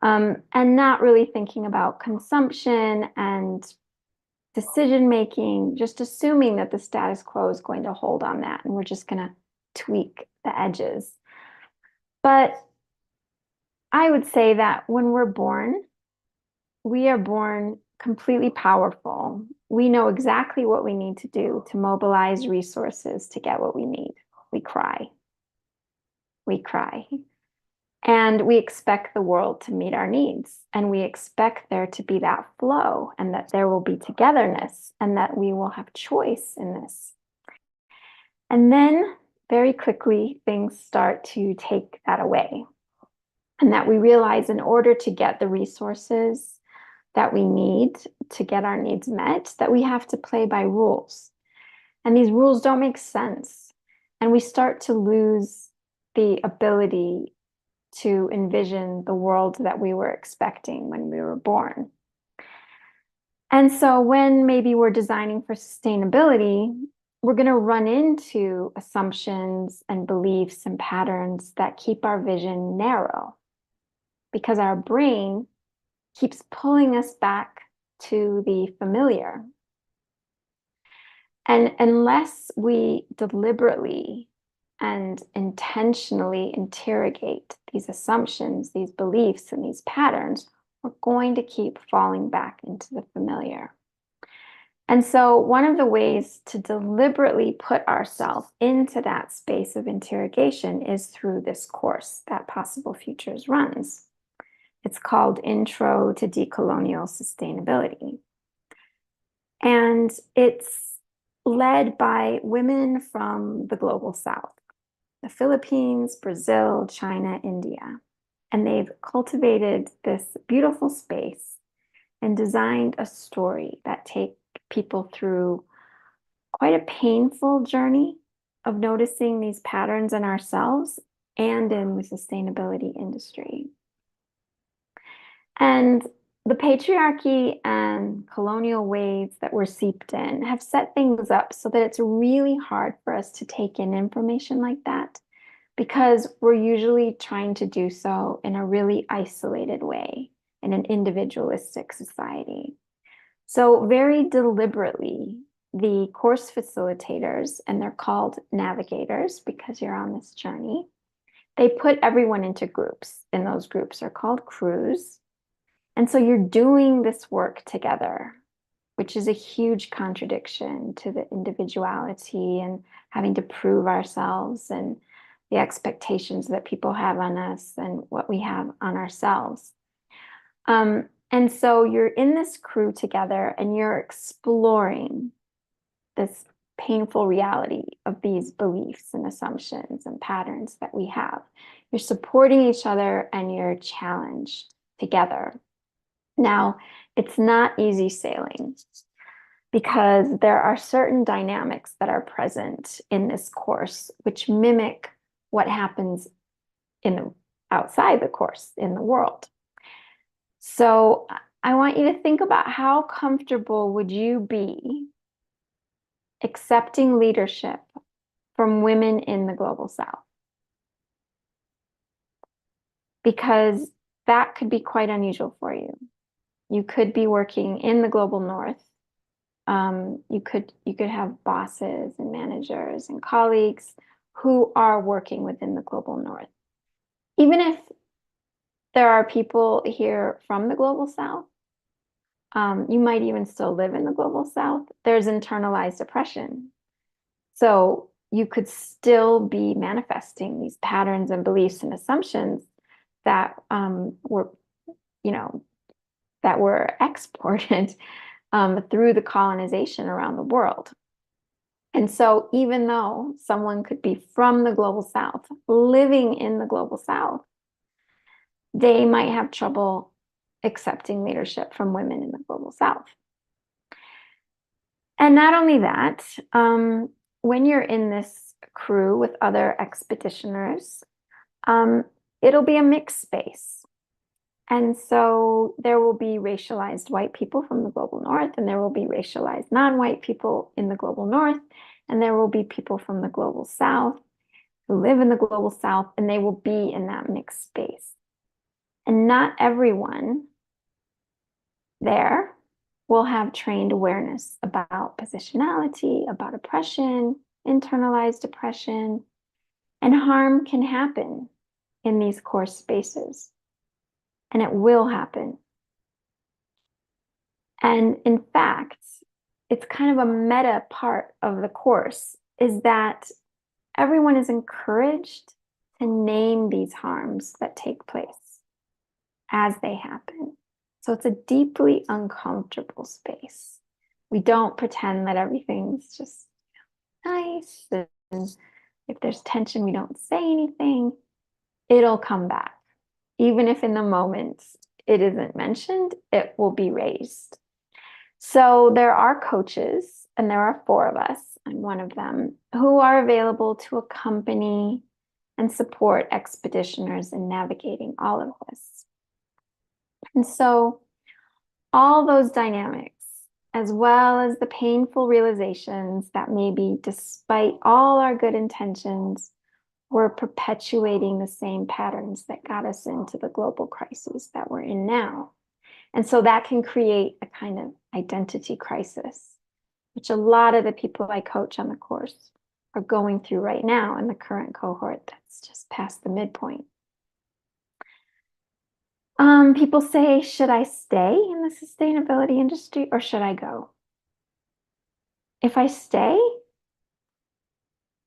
And not really thinking about consumption and decision-making, just assuming that the status quo is going to hold on that, and we're just going to tweak the edges. But I would say that when we're born, we are born completely powerful. We know exactly what we need to do to mobilize resources to get what we need. We cry. And we expect the world to meet our needs. And we expect there to be that flow, and that there will be togetherness, and that we will have choice in this. And then very quickly, things start to take that away. And that we realize, in order to get the resources that we need to get our needs met, that we have to play by rules. And these rules don't make sense. And we start to lose the ability to envision the world that we were expecting when we were born. And so when maybe we're designing for sustainability, we're going to run into assumptions and beliefs and patterns that keep our vision narrow, because our brain keeps pulling us back to the familiar. And unless we deliberately and intentionally interrogate these assumptions, these beliefs, and these patterns, we're going to keep falling back into the familiar. And so one of the ways to deliberately put ourselves into that space of interrogation is through this course that Possible Futures runs. It's called Intro to Decolonial Sustainability. And it's led by women from the global South, the Philippines, Brazil, China, India. And they've cultivated this beautiful space and designed a story that takes people through quite a painful journey of noticing these patterns in ourselves and in the sustainability industry. And the patriarchy and colonial ways that we're seeped in have set things up so that it's really hard for us to take in information like that, because we're usually trying to do so in a really isolated way in an individualistic society. So very deliberately, the course facilitators, and they're called navigators because you're on this journey, they put everyone into groups, and those groups are called crews. And so you're doing this work together, which is a huge contradiction to the individuality and having to prove ourselves and the expectations that people have on us and what we have on ourselves. And so you're in this crew together and you're exploring this painful reality of these beliefs and assumptions and patterns that we have. You're supporting each other and you're challenged together. Now, it's not easy sailing because there are certain dynamics that are present in this course which mimic what happens outside the course in the world. So I want you to think about how comfortable would you be accepting leadership from women in the global South? Because that could be quite unusual for you. You could be working in the global North. You could have bosses and managers and colleagues who are working within the global North. Even if there are people here from the global South, you might even still live in the global South. There's internalized oppression. So you could still be manifesting these patterns and beliefs and assumptions that were exported through the colonization around the world. And so even though someone could be from the global South, living in the global South, they might have trouble accepting leadership from women in the global South. And not only that, when you're in this crew with other expeditioners, it'll be a mixed space. And so there will be racialized white people from the global North, and there will be racialized non-white people in the global North, and there will be people from the global South who live in the global South, and they will be in that mixed space. And not everyone there will have trained awareness about positionality, about oppression, internalized oppression, and harm can happen in these course spaces. And it will happen. And in fact, it's kind of a meta part of the course is that everyone is encouraged to name these harms that take place as they happen. So it's a deeply uncomfortable space. We don't pretend that everything's just nice. And if there's tension, we don't say anything. It'll come back. Even if in the moment it isn't mentioned, it will be raised. So there are coaches, and there are 4 of us, I'm one of them, who are available to accompany and support expeditioners in navigating all of this. And so all those dynamics, as well as the painful realizations that maybe despite all our good intentions, we're perpetuating the same patterns that got us into the global crisis that we're in now. And so that can create a kind of identity crisis, which a lot of the people I coach on the course are going through right now in the current cohort that's just past the midpoint. People say, should I stay in the sustainability industry or should I go? if I stay,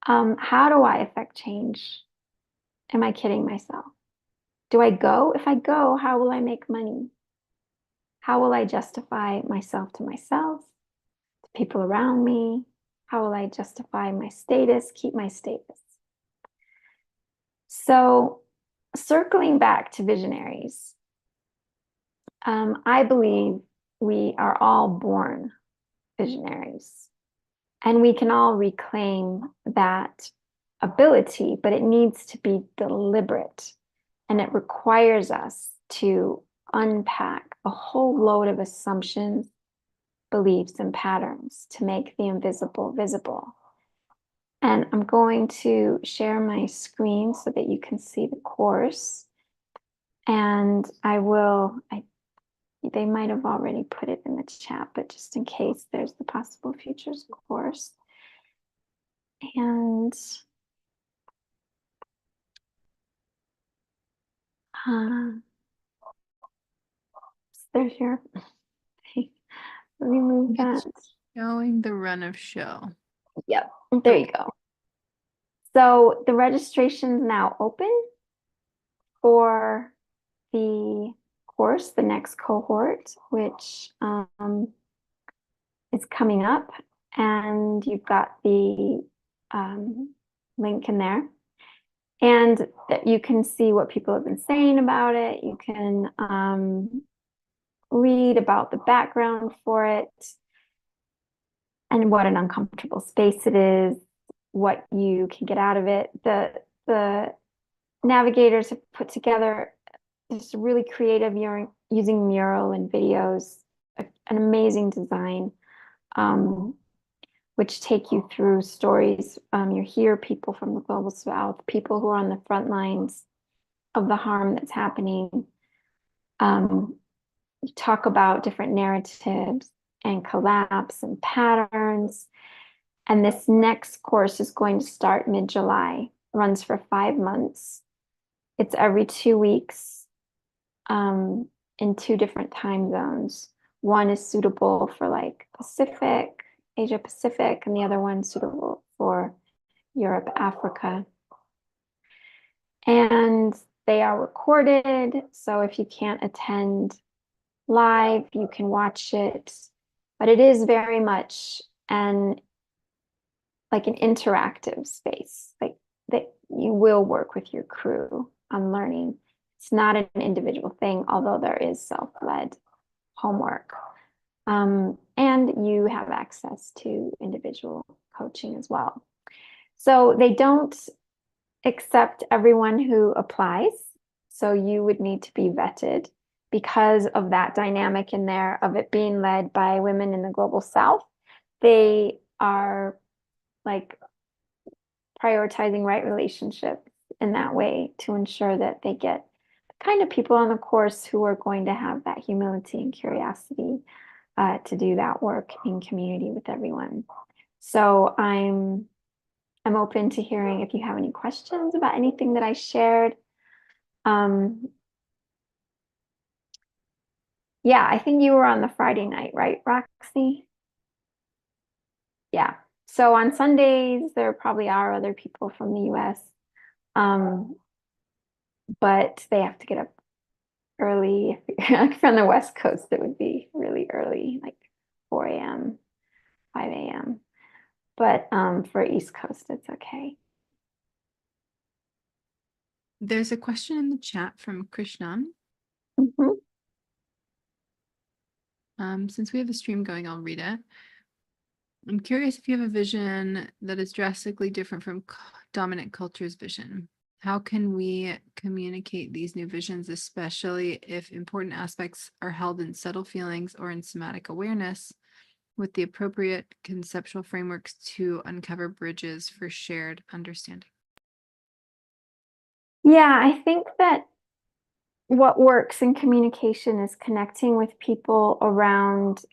how do I affect change? Am I kidding myself? Do I go? If I go, how will I make money? How will I justify myself to myself, to people around me? How will I justify my status, keep my status? So, circling back to visionaries, I believe we are all born visionaries, and we can all reclaim that ability, but it needs to be deliberate, and it requires us to unpack a whole load of assumptions, beliefs, and patterns to make the invisible visible. And I'm going to share my screen so that you can see the course. And they might have already put it in the chat, but just in case, there's the Possible Futures course. And there's your, remove that. Showing the run of show. Yep, there you go. So the registration's now open for the course, the next cohort, which is coming up, and you've got the link in there, and that you can see what people have been saying about it. You can read about the background for it and what an uncomfortable space it is, what you can get out of it. The navigators have put together this really creative using mural and videos, an amazing design, which take you through stories. You hear people from the global south, people who are on the front lines of the harm that's happening. You talk about different narratives and collapse and patterns. And this next course is going to start mid-July, runs for 5 months. It's every 2 weeks in 2 different time zones. One is suitable for like Pacific, Asia Pacific, and the other one suitable for Europe, Africa. And they are recorded, so if you can't attend live, you can watch it. But it is very much an interactive space, like that you will work with your crew on learning. It's not an individual thing, although there is self-led homework. And you have access to individual coaching as well. So they don't accept everyone who applies. So you would need to be vetted because of that dynamic in there of it being led by women in the global south. They are like prioritizing right relationships in that way to ensure that they get the kind of people on the course who are going to have that humility and curiosity to do that work in community with everyone. So I'm open to hearing if you have any questions about anything that I shared. Yeah, I think you were on the Friday night, right, Roxy? Yeah. So on Sundays, there probably are other people from the US, but they have to get up early. Like from the West Coast, it would be really early, like 4 a.m., 5 a.m. But for East Coast, it's okay. There's a question in the chat from Krishnan. Mhm. Since we have a stream going, I'll read it. I'm curious if you have a vision that is drastically different from dominant culture's vision. How can we communicate these new visions, especially if important aspects are held in subtle feelings or in somatic awareness, with the appropriate conceptual frameworks to uncover bridges for shared understanding? Yeah, I think that what works in communication is connecting with people around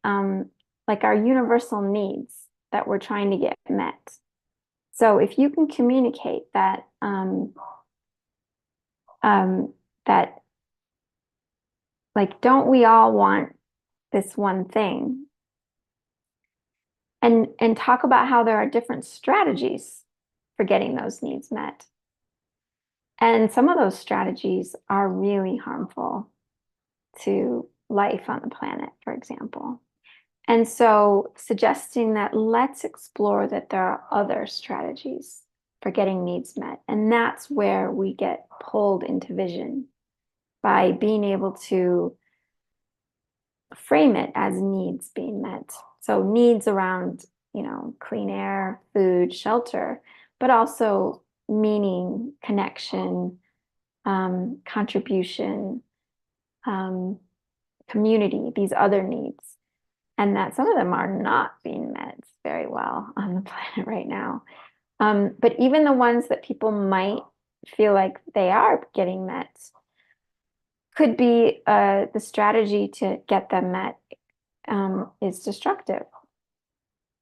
like our universal needs that we're trying to get met. So if you can communicate that that like, don't we all want this one thing? and talk about how there are different strategies for getting those needs met. And some of those strategies are really harmful to life on the planet, for example. And so suggesting that let's explore that there are other strategies for getting needs met. And that's where we get pulled into vision, by being able to frame it as needs being met. So needs around, clean air, food, shelter, but also meaning, connection, contribution, community, these other needs. And that some of them are not being met very well on the planet right now. But even the ones that people might feel like they are getting met could be the strategy to get them met is destructive.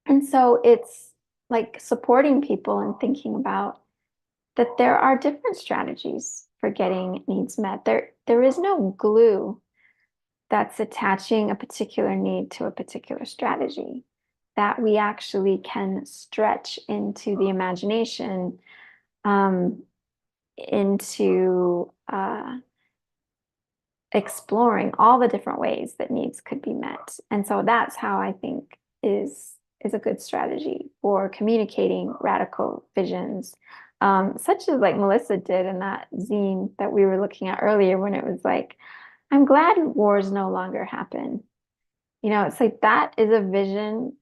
And so it's like supporting people and thinking about that there are different strategies for getting needs met. There is no glue that's attaching a particular need to a particular strategy, that we actually can stretch into the imagination, into exploring all the different ways that needs could be met. And so that's how I think is a good strategy for communicating radical visions, such as like Melissa did in that zine that we were looking at earlier, when it was like, I'm glad wars no longer happen. It's like that is a vision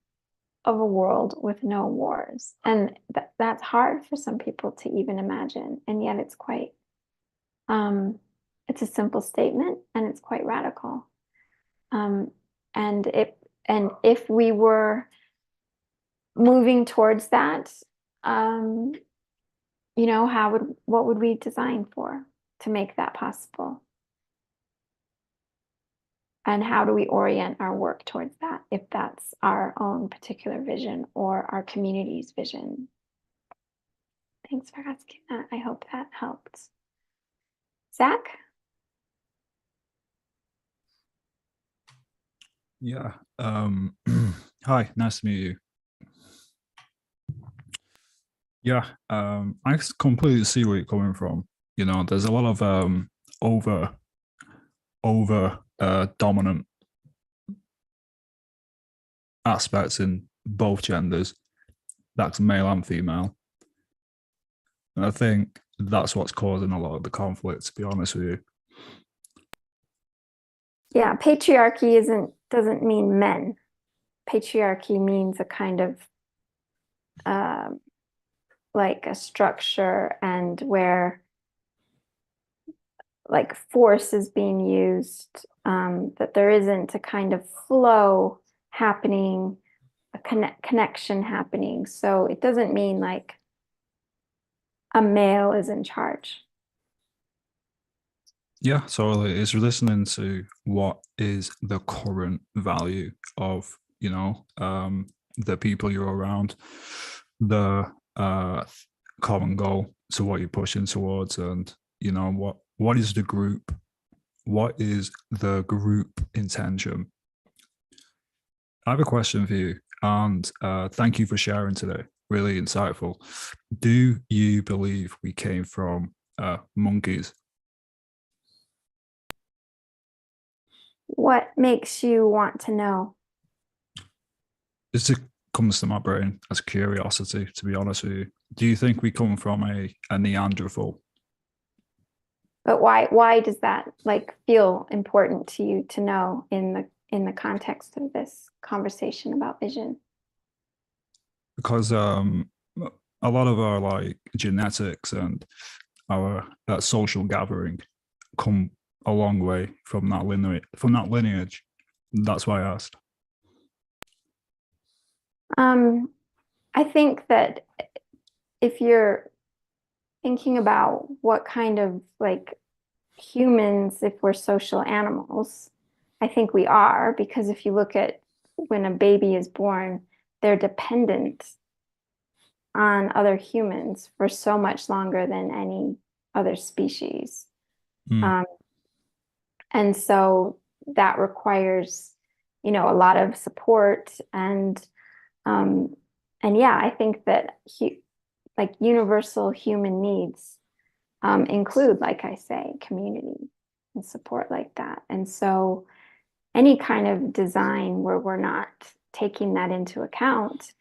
of a world with no wars. And that's hard for some people to even imagine. And yet it's quite, it's a simple statement and it's quite radical. And if we were moving towards that, what would we design for to make that possible? And how do we orient our work towards that, if that's our own particular vision or our community's vision? Thanks for asking that. I hope that helped. Zach? Yeah. Hi, nice to meet you. Yeah, I completely see where you're coming from. There's a lot of over dominant aspects in both genders. That's male and female. And I think that's what's causing a lot of the conflict, to be honest with you. Yeah, patriarchy doesn't mean men. Patriarchy means a kind of like a structure, and where like force is being used, that there isn't a kind of flow happening, a connection happening. So it doesn't mean like a male is in charge. Yeah, so it's listening to what is the current value of, the people you're around, the common goal to what you're pushing towards, and what is the group? What is the group intention? I have a question for you, and thank you for sharing today. Really insightful. Do you believe we came from monkeys? What makes you want to know? It comes to my brain as curiosity, to be honest with you. Do you think we come from a Neanderthal? But why does that like feel important to you to know in the context of this conversation about vision? Because a lot of our like genetics and our social gathering come a long way from that lineage. That's why I asked. I think that if you're thinking about what kind of like humans, if we're social animals, I think we are, because if you look at when a baby is born, they're dependent on other humans for so much longer than any other species. And so that requires, a lot of support and And yeah, I think that like universal human needs include, like I say, community and support like that. And so any kind of design where we're not taking that into account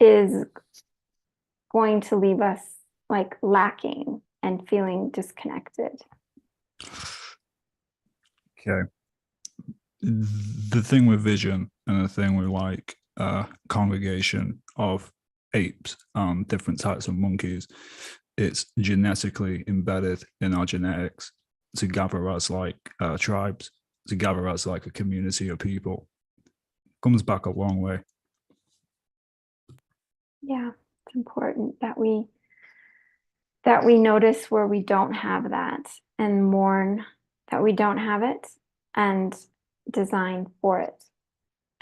is going to leave us like lacking and feeling disconnected. Okay. The thing with vision and the thing with like congregation of apes and different types of monkeys, it's genetically embedded in our genetics to gather as like tribes, to gather as like a community of people. Comes back a long way. Yeah, it's important that we notice where we don't have that and mourn that we don't have it and design for it,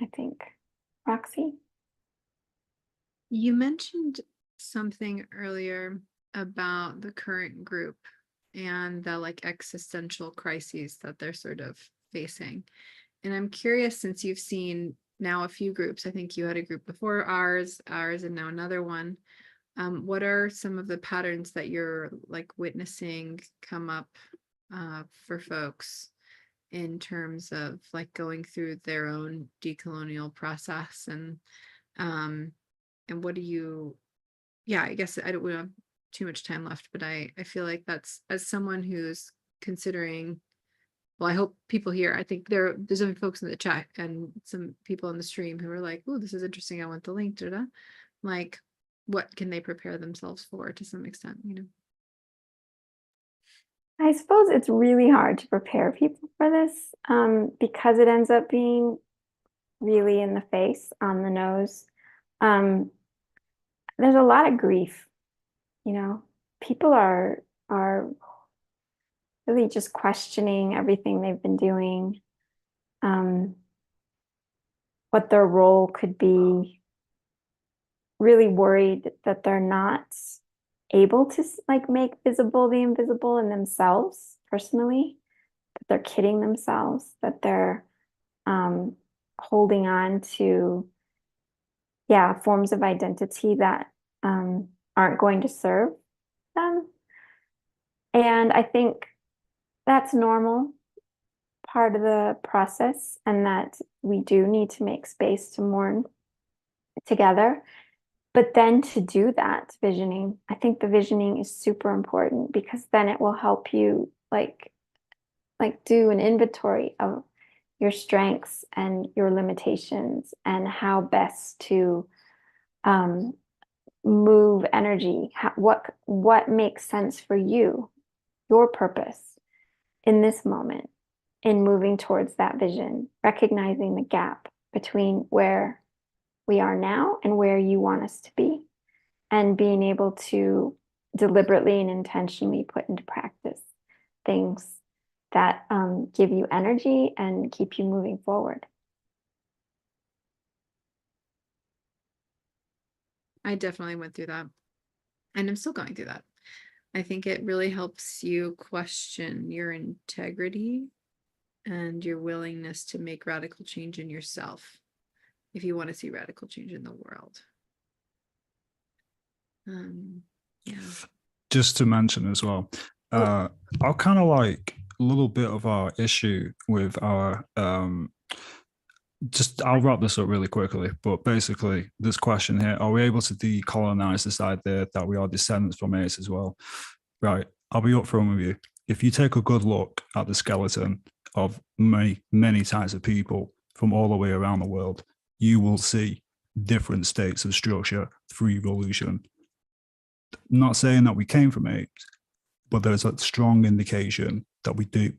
I think. Roxy? You mentioned something earlier about the current group and the like existential crises that they're sort of facing. And I'm curious, since you've seen now a few groups, I think you had a group before ours, and now another one. What are some of the patterns that you're like witnessing come up for folks in terms of like going through their own decolonial process, and what do you, yeah, I guess I don't, we don't have too much time left, but I feel like that's, as someone who's considering, well, I hope people here, I think there's other folks in the chat and some people in the stream who are like, oh, this is interesting, I want the link, like, what can they prepare themselves for to some extent, you know? I suppose it's really hard to prepare people for this because it ends up being really in the face, on the nose. There's a lot of grief, you know. People are really just questioning everything they've been doing, what their role could be, really worried that they're not able to like make visible the invisible in themselves personally, that they're kidding themselves, that they're holding on to forms of identity that aren't going to serve them. And I think that's normal part of the process, and that we do need to make space to mourn together. But then to do that visioning, I think the visioning is super important, because then it will help you like do an inventory of your strengths and your limitations and how best to move energy, what makes sense for you, your purpose in this moment, in moving towards that vision, recognizing the gap between where we are now and where you want us to be, and being able to deliberately and intentionally put into practice things that give you energy and keep you moving forward. I definitely went through that, and I'm still going through that. I think it really helps you question your integrity and your willingness to make radical change in yourself if you want to see radical change in the world. Yeah. Just to mention as well, I'll kind of like a little bit of our issue with our I'll wrap this up really quickly, but basically this question here, are we able to decolonize this idea that we are descendants from apes as well? Right, I'll be upfront with you. If you take a good look at the skeleton of many types of people from all the way around the world, you will see different states of structure through evolution. I'm not saying that we came from apes, but there's a strong indication that we do.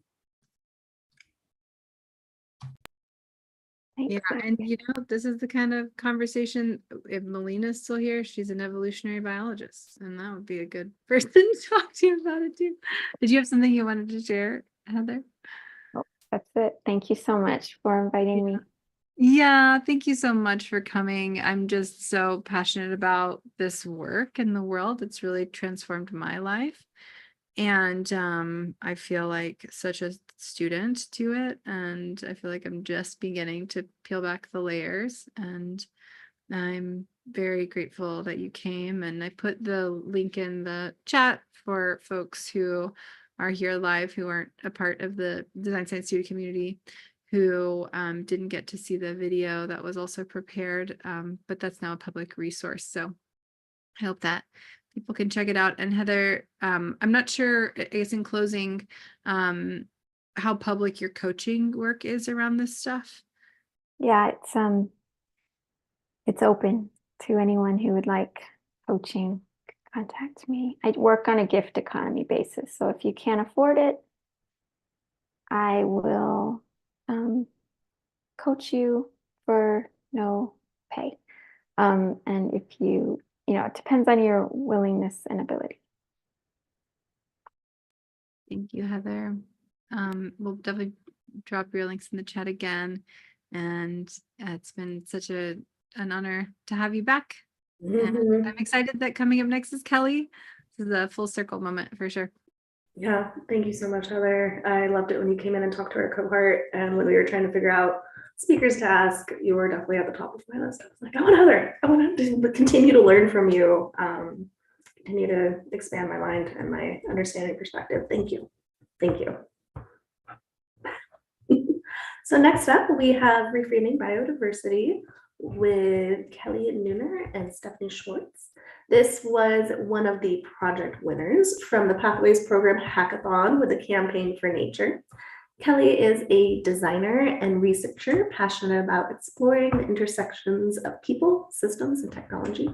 Yeah, and you know, this is the kind of conversation, if Melina's still here, she's an evolutionary biologist, and that would be a good person to talk to you about it too. Did you have something you wanted to share, Heather? Oh, that's it. Thank you so much for inviting me. Yeah, thank you so much for coming. I'm just so passionate about this work in the world. It's really transformed my life. And I feel like such a student to it. And I feel like I'm just beginning to peel back the layers and I'm very grateful that you came, and I put the link in the chat for folks who are here live who aren't a part of the Design Science Studio community, who didn't get to see the video that was also prepared, but that's now a public resource. So I hope that people can check it out. And Heather, I'm not sure, I guess in closing, how public your coaching work is around this stuff. Yeah, it's open to anyone who would like coaching. Contact me. I work on a gift economy basis, so if you can't afford it, I will coach you for no pay. And if it depends on your willingness and ability. Thank you, Heather. We'll definitely drop your links in the chat again. And it's been such an honor to have you back. And I'm excited that coming up next is Kelly. This is a full circle moment for sure. Yeah, thank you so much, Heather. I loved it when you came in and talked to our cohort, and when we were trying to figure out speakers to ask, you were definitely at the top of my list. I was like, I want Heather. I want to continue to learn from you, continue to expand my mind and my understanding perspective. Thank you. Thank you. So next up, we have Reframing Biodiversity with Kelly Nooner and Stephanie Schwartz. This was one of the project winners from the Pathways Program Hackathon with a campaign for nature. Kelly is a designer and researcher passionate about exploring the intersections of people, systems, and technology.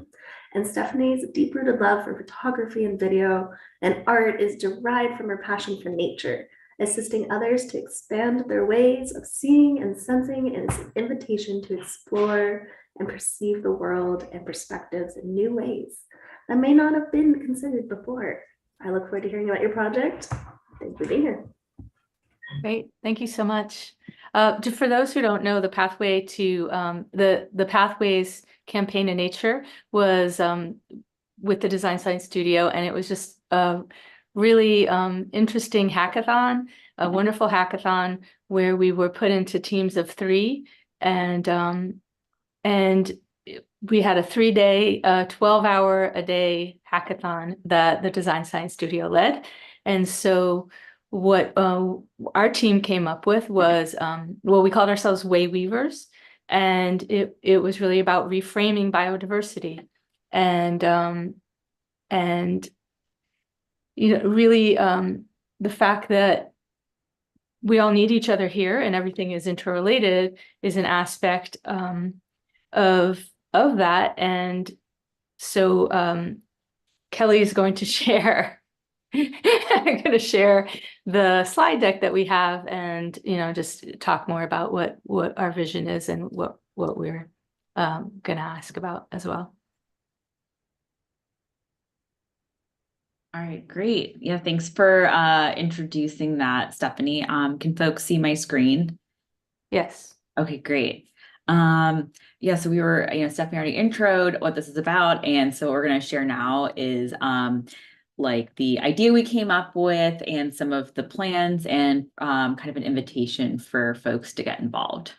And Stephanie's deep-rooted love for photography and video and art is derived from her passion for nature, assisting others to expand their ways of seeing and sensing, and it's an invitation to explore and perceive the world and perspectives in new ways that may not have been considered before. I look forward to hearing about your project. Thanks for being here. Great, thank you so much. Just for those who don't know, the pathway to the Pathways campaign in nature was with the Design Science Studio, and it was just really interesting hackathon, a wonderful hackathon where we were put into teams of 3, and we had a 3-day, 12-hour-a-day hackathon that the Design Science Studio led. And so what our team came up with was, well, we called ourselves Way Weavers, and it was really about reframing biodiversity and really the fact that we all need each other here and everything is interrelated is an aspect of that. And so Kelly is going to share I'm going to share the slide deck that we have, and just talk more about what our vision is and what we're going to ask about as well. All right, great. Yeah, thanks for introducing that, Stephanie. Can folks see my screen? Yes. Okay, great. Yeah, so we were, Stephanie already introed what this is about, and so what we're going to share now is like the idea we came up with and some of the plans and kind of an invitation for folks to get involved.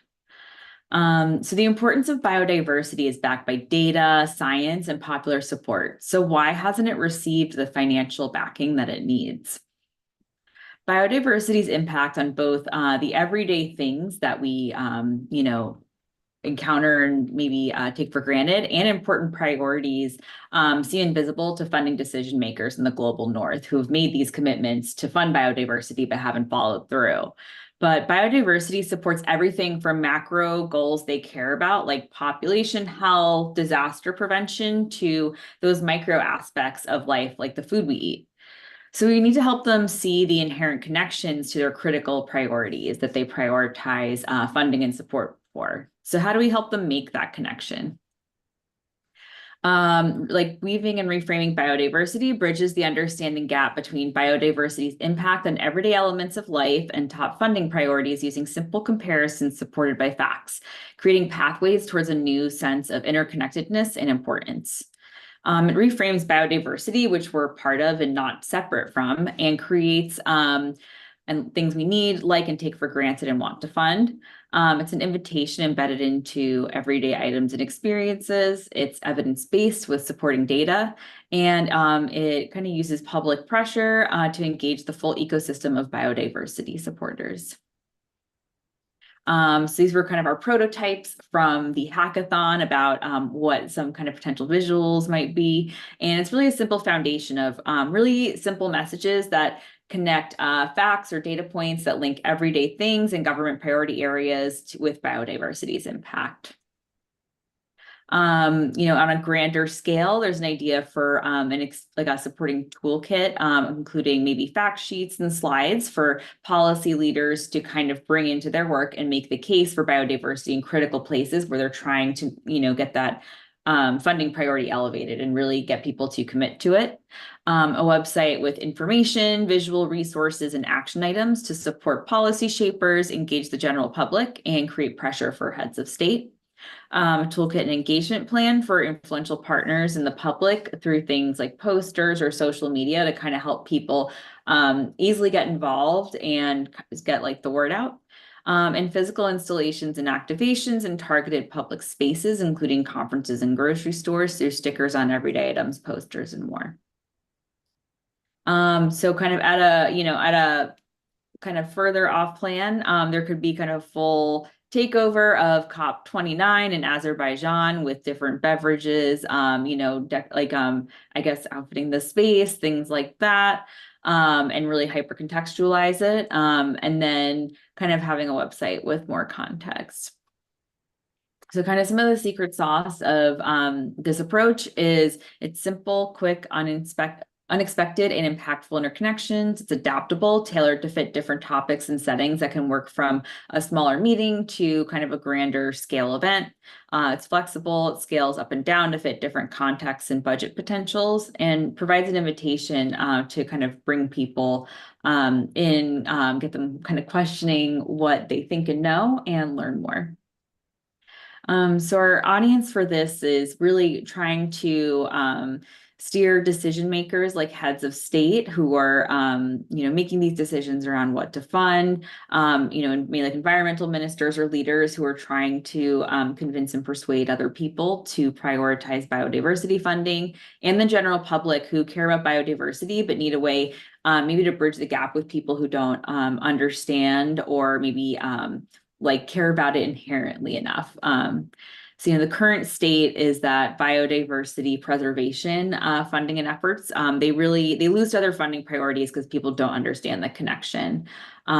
So the importance of biodiversity is backed by data, science, and popular support. So why hasn't it received the financial backing that it needs? Biodiversity's impact on both the everyday things that we, encounter and maybe take for granted, and important priorities seem invisible to funding decision makers in the global north who have made these commitments to fund biodiversity but haven't followed through. But biodiversity supports everything from macro goals they care about, like population health, disaster prevention, to those micro aspects of life, like the food we eat. So we need to help them see the inherent connections to their critical priorities that they prioritize funding and support for. So how do we help them make that connection? Like weaving and reframing biodiversity bridges the understanding gap between biodiversity's impact on everyday elements of life and top funding priorities using simple comparisons supported by facts, creating pathways towards a new sense of interconnectedness and importance. It reframes biodiversity, which we're part of and not separate from, and creates and things we need, like, and take for granted and want to fund. It's an invitation embedded into everyday items and experiences. It's evidence-based with supporting data, and it kind of uses public pressure to engage the full ecosystem of biodiversity supporters. So these were kind of our prototypes from the hackathon about what some kind of potential visuals might be. And it's really a simple foundation of really simple messages that connect facts or data points that link everyday things and government priority areas with biodiversity's impact. On a grander scale, there's an idea for like a supporting toolkit, including maybe fact sheets and slides for policy leaders to kind of bring into their work and make the case for biodiversity in critical places where they're trying to, get that funding priority elevated and really get people to commit to it. A website with information, visual resources, and action items to support policy shapers, engage the general public, and create pressure for heads of state. Toolkit and engagement plan for influential partners in the public through things like posters or social media to kind of help people easily get involved and get like the word out. And physical installations and activations in targeted public spaces, including conferences and grocery stores through stickers on everyday items, posters, and more. So kind of at a kind of further off plan, there could be kind of full takeover of COP29 in Azerbaijan with different beverages, I guess outfitting the space, things like that, and really hyper contextualize it. And then kind of having a website with more context. So kind of some of the secret sauce of this approach is it's simple, quick, unexpected and impactful interconnections. It's adaptable, tailored to fit different topics and settings that can work from a smaller meeting to kind of a grander scale event. It's flexible, it scales up and down to fit different contexts and budget potentials, and provides an invitation to kind of bring people in, get them kind of questioning what they think and know and learn more. So our audience for this is really trying to steer decision makers like heads of state who are, making these decisions around what to fund, maybe like environmental ministers or leaders who are trying to convince and persuade other people to prioritize biodiversity funding, and the general public who care about biodiversity but need a way maybe to bridge the gap with people who don't understand or maybe care about it inherently enough. So, the current state is that biodiversity preservation funding and efforts, they lose to other funding priorities because people don't understand the connection. We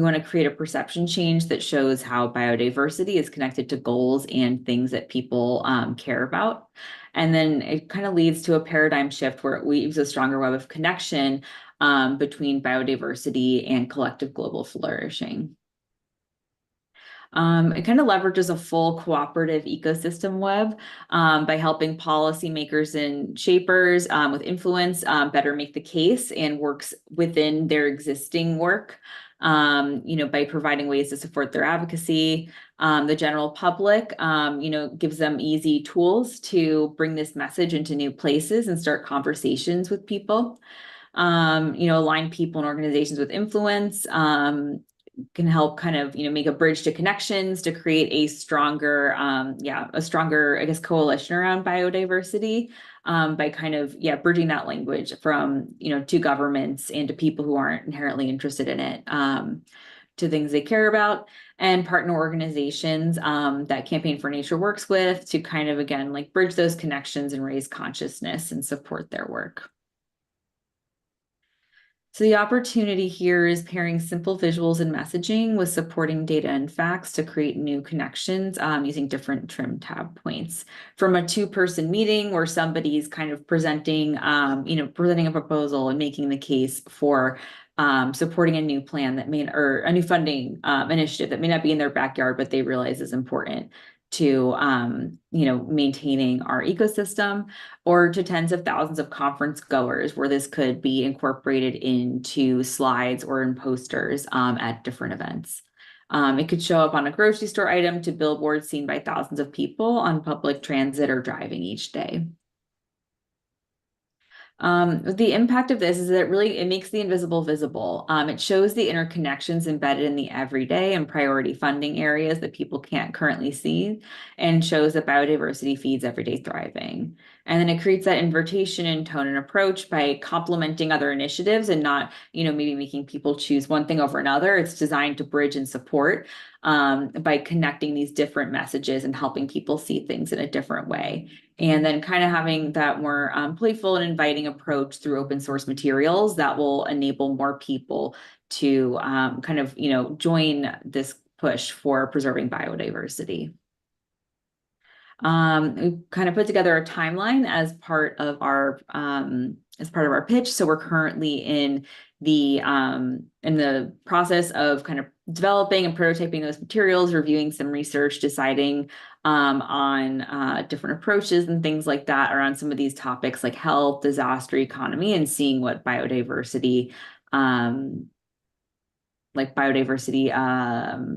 want to create a perception change that shows how biodiversity is connected to goals and things that people care about. And then it kind of leads to a paradigm shift where it weaves a stronger web of connection between biodiversity and collective global flourishing. It kind of leverages a full cooperative ecosystem web by helping policymakers and shapers with influence better make the case, and works within their existing work, by providing ways to support their advocacy. The general public, gives them easy tools to bring this message into new places and start conversations with people. Align people and organizations with influence, can help kind of, make a bridge to connections to create a stronger, I guess, coalition around biodiversity by kind of, bridging that language from, to governments and to people who aren't inherently interested in it, to things they care about, and partner organizations that Campaign for Nature works with to kind of, again, bridge those connections and raise consciousness and support their work. So the opportunity here is pairing simple visuals and messaging with supporting data and facts to create new connections using different trim tab points. From a 2-person meeting where somebody's kind of presenting a proposal and making the case for supporting a new plan or a new funding initiative that may not be in their backyard, but they realize is important to maintaining our ecosystem, or to tens of thousands of conference goers where this could be incorporated into slides or in posters at different events. It could show up on a grocery store item to billboards seen by thousands of people on public transit or driving each day. The impact of this is that it makes the invisible visible. It shows the interconnections embedded in the everyday and priority funding areas that people can't currently see, and shows that biodiversity feeds everyday thriving. And then it creates that invitation in tone and approach by complementing other initiatives and not, maybe making people choose one thing over another. It's designed to bridge and support by connecting these different messages and helping people see things in a different way. And then kind of having that more playful and inviting approach through open source materials that will enable more people to join this push for preserving biodiversity. We kind of put together a timeline as part of our pitch. So we're currently in the process of kind of developing and prototyping those materials, reviewing some research, deciding on different approaches and things like that around some of these topics like health, disaster, economy, and seeing what biodiversity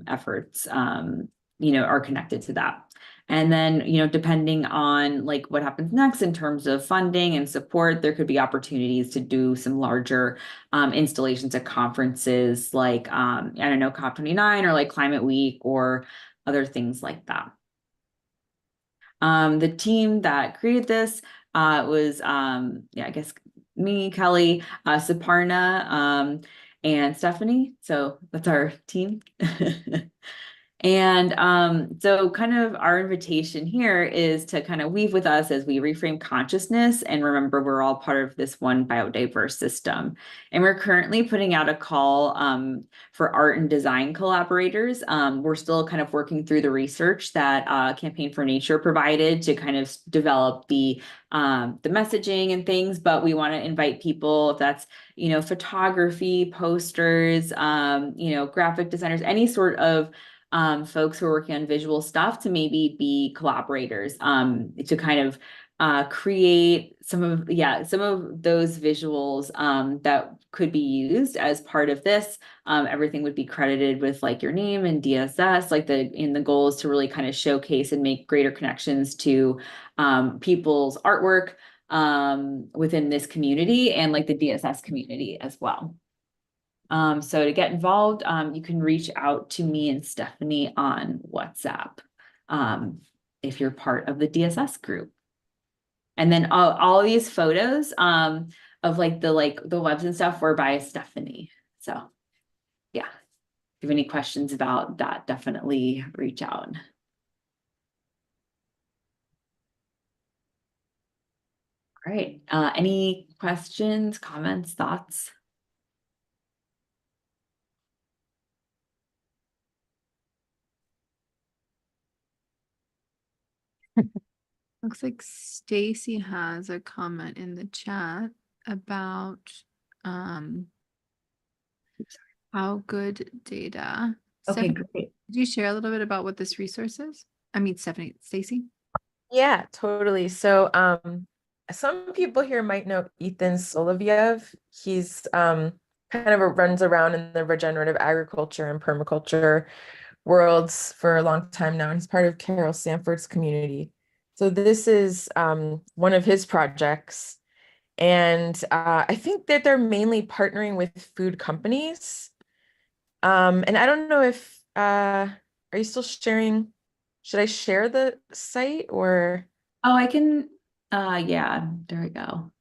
efforts are connected to that. And then, depending on like what happens next in terms of funding and support, there could be opportunities to do some larger installations at conferences like, COP29 or like Climate Week or other things like that. The team that created this was, I guess, me, Kelly, Suparna, and Stephanie. So that's our team. And so kind of our invitation here is to kind of weave with us as we reframe consciousness and remember we're all part of this one biodiverse system. And we're currently putting out a call for art and design collaborators. We're still kind of working through the research that Campaign for Nature provided to kind of develop the messaging and things, but we want to invite people, if that's, photography, posters, graphic designers, any sort of folks who are working on visual stuff to maybe be collaborators to kind of create some of those visuals that could be used as part of this. Everything would be credited with like your name and DSS, the goal is to really kind of showcase and make greater connections to people's artwork within this community and like the DSS community as well. So to get involved, you can reach out to me and Stephanie on WhatsApp if you're part of the DSS group. And then all these photos of the webs and stuff were by Stephanie. So yeah, if you have any questions about that, definitely reach out. Great. Any questions, comments, thoughts? Looks like Stacy has a comment in the chat about how good data. Okay, Stephanie, great. did you share a little bit about what this resource is? I mean, Stacy. Yeah, totally. So some people here might know Ethan Soloviev. He's kind of runs around in the regenerative agriculture and permaculture worlds for a long time now, and he's part of Carol Sanford's community. So this is one of his projects, and I think that they're mainly partnering with food companies. And I don't know if are you still sharing? Should I share the site or? Oh, I can. Yeah, there we go.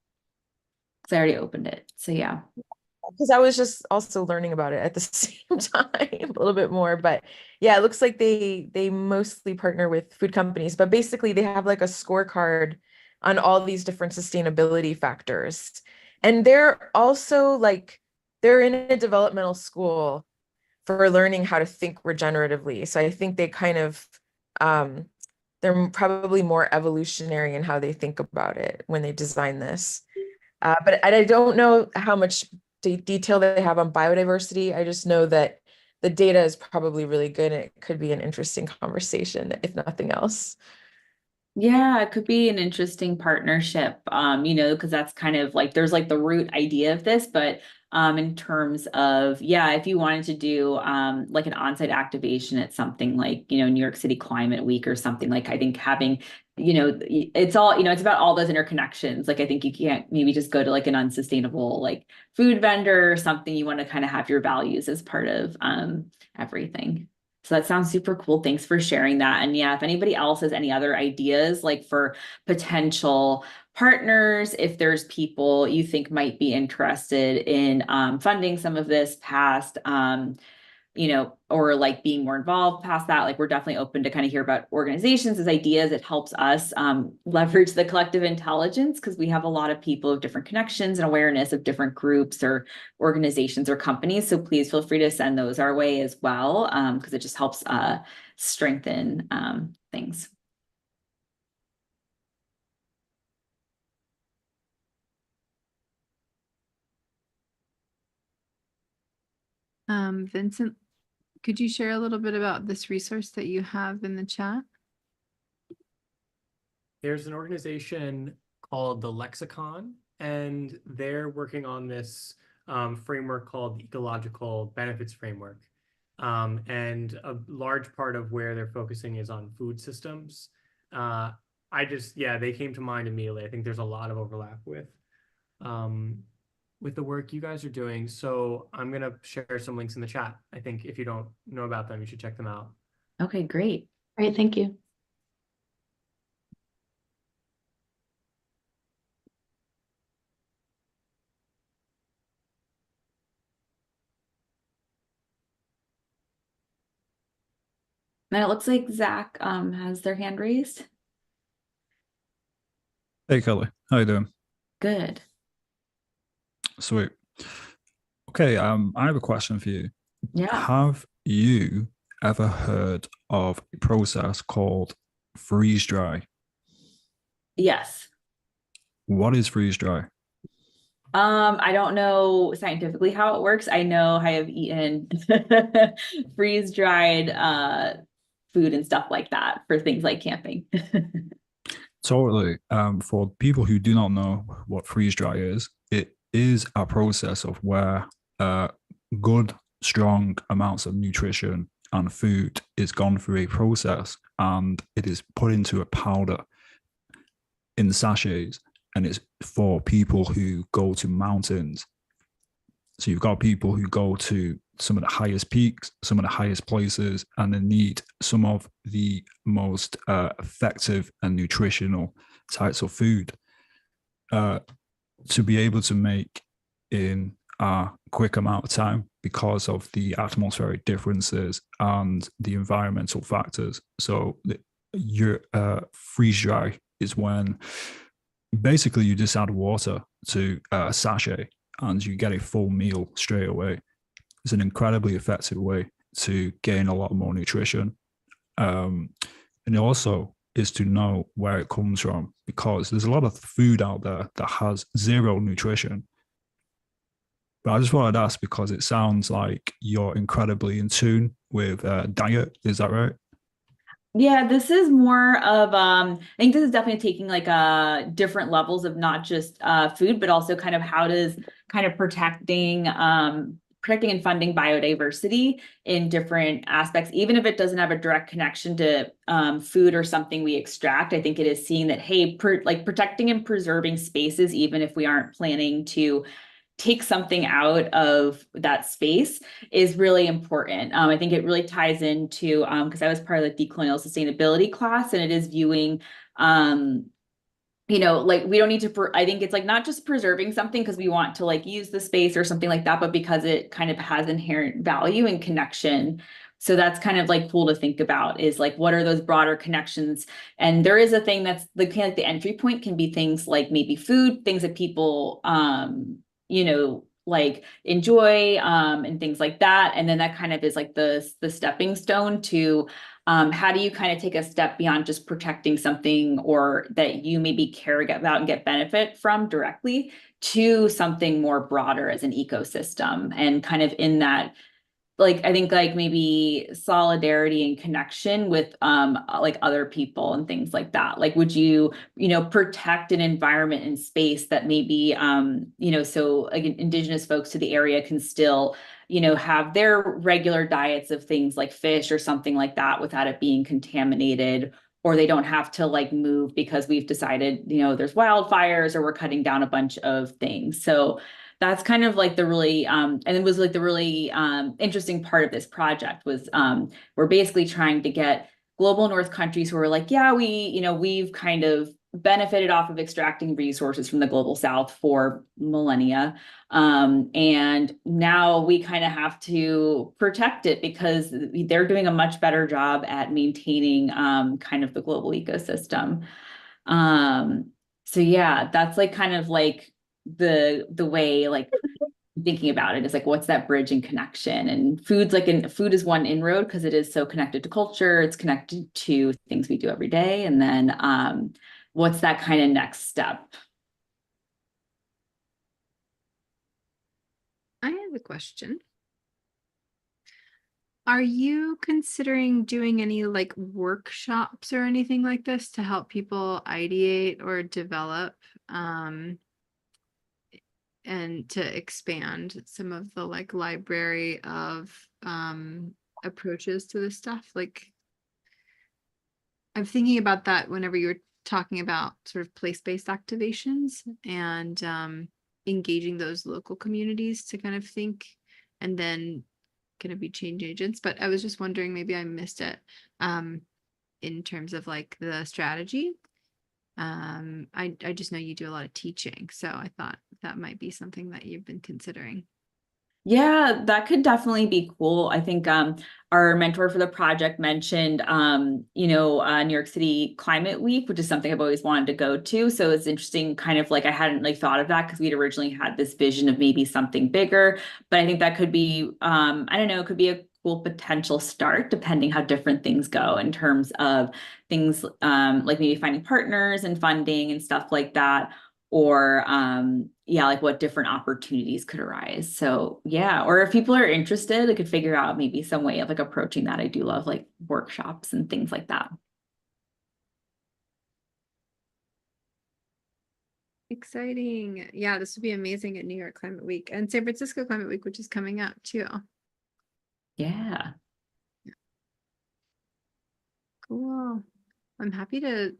Because I already opened it. So yeah. Because I was just also learning about it at the same time a little bit more, but yeah, it looks like they mostly partner with food companies, but basically they have like a scorecard on all these different sustainability factors. And they're also they're in a developmental school for learning how to think regeneratively. So I think they kind of they're probably more evolutionary in how they think about it when they design this. But I don't know how much detail they have on biodiversity. I just know that the data is probably really good and it could be an interesting conversation, if nothing else. Yeah, it could be an interesting partnership, because that's kind of like, there's like the root idea of this, but in terms of, yeah, if you wanted to do like an on-site activation at something like, New York City Climate Week or something, like I think having, it's all, it's about all those interconnections. Like I think you can't maybe just go to like an unsustainable like food vendor or something. You want to kind of have your values as part of everything. So that sounds super cool. Thanks for sharing that. And yeah, if anybody else has any other ideas, like for potential partners, if there's people you think might be interested in funding some of this past, or like being more involved past that, like we're definitely open to kind of hear about organizations as ideas. It helps us leverage the collective intelligence because we have a lot of people of different connections and awareness of different groups or organizations or companies. So please feel free to send those our way as well, because it just helps strengthen things. Vincent, could you share a little bit about this resource that you have in the chat? There's an organization called the Lexicon, and they're working on this framework called the Ecological Benefits Framework. And a large part of where they're focusing is on food systems. They came to mind immediately. I think there's a lot of overlap with the work you guys are doing. So I'm going to share some links in the chat. I think if you don't know about them, you should check them out. Okay, great. Great, thank you. Now it looks like Zach has their hand raised. Hey, Kelly. How you doing? Good. Sweet. Okay, I have a question for you. Yeah. Have you ever heard of a process called freeze dry? Yes. What is freeze dry? I don't know scientifically how it works. I know I have eaten freeze-dried food and stuff like that for things like camping. Totally. For people who do not know what freeze dry is, it is a process of where good, strong amounts of nutrition and food is gone through a process and it is put into a powder in sachets, and it's for people who go to mountains. So you've got people who go to some of the highest peaks, some of the highest places, and they need some of the most effective and nutritional types of food to be able to make in a quick amount of time because of the atmospheric differences and the environmental factors. So your freeze dry is when basically you just add water to a sachet and you get a full meal straight away. It's an incredibly effective way to gain a lot more nutrition. And it also is to know where it comes from, because there's a lot of food out there that has zero nutrition. But I just wanted to ask, because it sounds like you're incredibly in tune with diet. Is that right? Yeah, this is more of I think this is definitely taking like different levels of not just food, but also kind of how does kind of protecting and funding biodiversity in different aspects, even if it doesn't have a direct connection to food or something we extract. I think it is seeing that, hey, protecting and preserving spaces, even if we aren't planning to take something out of that space, is really important. I think it really ties into, because I was part of the decolonial sustainability class, and it is viewing, like we don't need to, I think it's like not just preserving something because we want to like use the space or something like that, but because it kind of has inherent value and connection. So that's kind of like cool to think about, is like, what are those broader connections? And there is a thing that's like kind of like the entry point can be things like maybe food, things that people, like enjoy and things like that. And then that kind of is like the stepping stone to how do you kind of take a step beyond just protecting something or that you maybe care about and get benefit from directly to something more broader as an ecosystem, and kind of in that like I think like maybe solidarity and connection with like other people and things like that. Like would you, you know, protect an environment and space that maybe you know, so like indigenous folks to the area can still, you know, have their regular diets of things like fish or something like that without it being contaminated, or they don't have to like move because we've decided, you know, there's wildfires or we're cutting down a bunch of things. So that's kind of like the really and it was like the really interesting part of this project was we're basically trying to get global north countries who are like, yeah, we, you know, we've kind of benefited off of extracting resources from the global south for millennia, and now we kind of have to protect it because they're doing a much better job at maintaining kind of the global ecosystem. So yeah, that's like kind of like the way like thinking about it is like what's that bridge and connection, and food's like food is one inroad because it is so connected to culture, it's connected to things we do every day, and then what's that kind of next step? I have a question. Are you considering doing any like workshops or anything like this to help people ideate or develop and to expand some of the like library of approaches to this stuff? Like I'm thinking about that whenever you were talking about sort of place-based activations and engaging those local communities to kind of think and then going to be change agents. But I was just wondering, maybe I missed it in terms of like the strategy. I just know you do a lot of teaching, so I thought that might be something that you've been considering. Yeah, that could definitely be cool. I think our mentor for the project mentioned, you know, New York City Climate Week, which is something I've always wanted to go to. So it's interesting, kind of like I hadn't like thought of that because we'd originally had this vision of maybe something bigger. But I think that could be, I don't know, it could be a cool potential start depending how different things go in terms of things like maybe finding partners and funding and stuff like that, or yeah, like what different opportunities could arise. So yeah, or if people are interested, they could figure out maybe some way of like approaching that. I do love like workshops and things like that. Exciting. Yeah, this would be amazing at New York Climate Week and San Francisco Climate Week, which is coming up too. Yeah. Cool. I'm happy to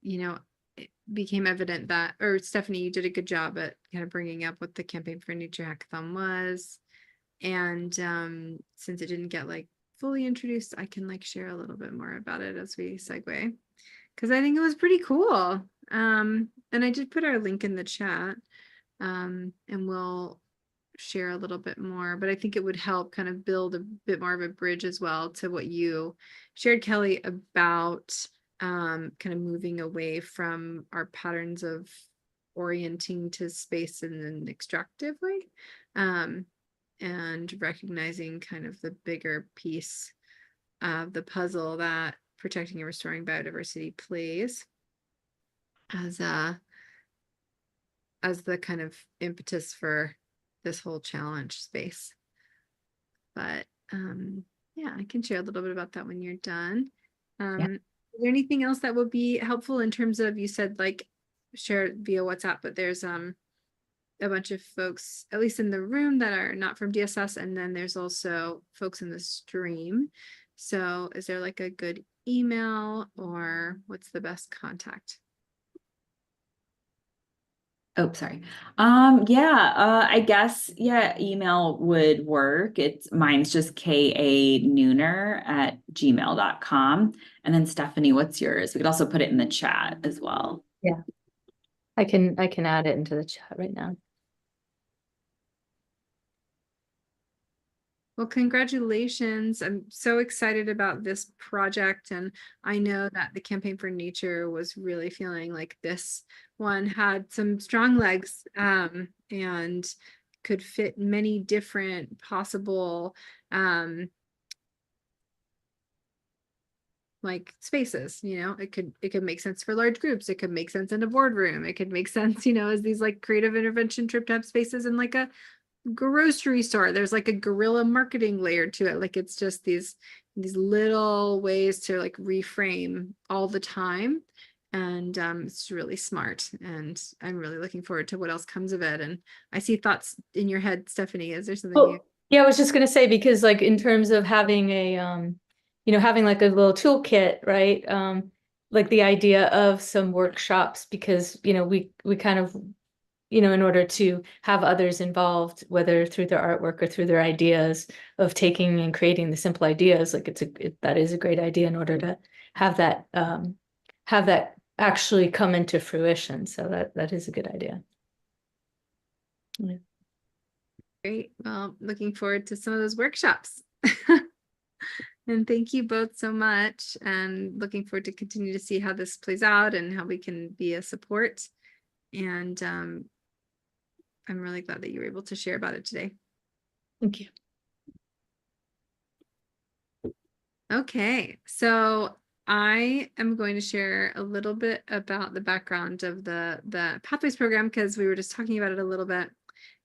you know, it became evident that, or Stephanie, you did a good job at kind of bringing up what the Campaign for Nature Hackathon was. And since it didn't get like fully introduced, I can like share a little bit more about it as we segue, because I think it was pretty cool. And I did put our link in the chat, and we'll share a little bit more, but I think it would help kind of build a bit more of a bridge as well to what you shared, Kelly, about kind of moving away from our patterns of orienting to space in an extractive way, and recognizing kind of the bigger piece of the puzzle that protecting and restoring biodiversity plays as the kind of impetus for this whole challenge space. But yeah, I can share a little bit about that when you're done. Yeah. Is there anything else that would be helpful in terms of, you said like share it via WhatsApp, but there's a bunch of folks, at least in the room, that are not from DSS, and then there's also folks in the stream. So is there like a good email, or what's the best contact? Oh, sorry. Yeah, I guess, yeah, email would work. Mine's just kanooner@gmail.com. And then Stephanie, what's yours? We could also put it in the chat as well. Yeah. I can add it into the chat right now. Well, congratulations. I'm so excited about this project. And I know that the Campaign for Nature was really feeling like this one had some strong legs, and could fit many different possible like spaces. You know, it could make sense for large groups. It could make sense in a boardroom. It could make sense, you know, as these like creative intervention trip type spaces in like a grocery store. There's like a guerrilla marketing layer to it. Like it's just these little ways to like reframe all the time. And it's really smart. And I'm really looking forward to what else comes of it. And I see thoughts in your head, Stephanie. Is there something Oh, yeah, I was just gonna say, because like in terms of having a having like a little toolkit, right? Like the idea of some workshops, because we kind of in order to have others involved, whether through their artwork or through their ideas of taking and creating the simple ideas, like that is a great idea in order to have that actually come into fruition. So that is a good idea. Yeah. Great. Well, looking forward to some of those workshops. And thank you both so much. And looking forward to continue to see how this plays out and how we can be a support. And I'm really glad that you were able to share about it today. Thank you. Okay, so I am going to share a little bit about the background of the Pathways program, because we were just talking about it a little bit.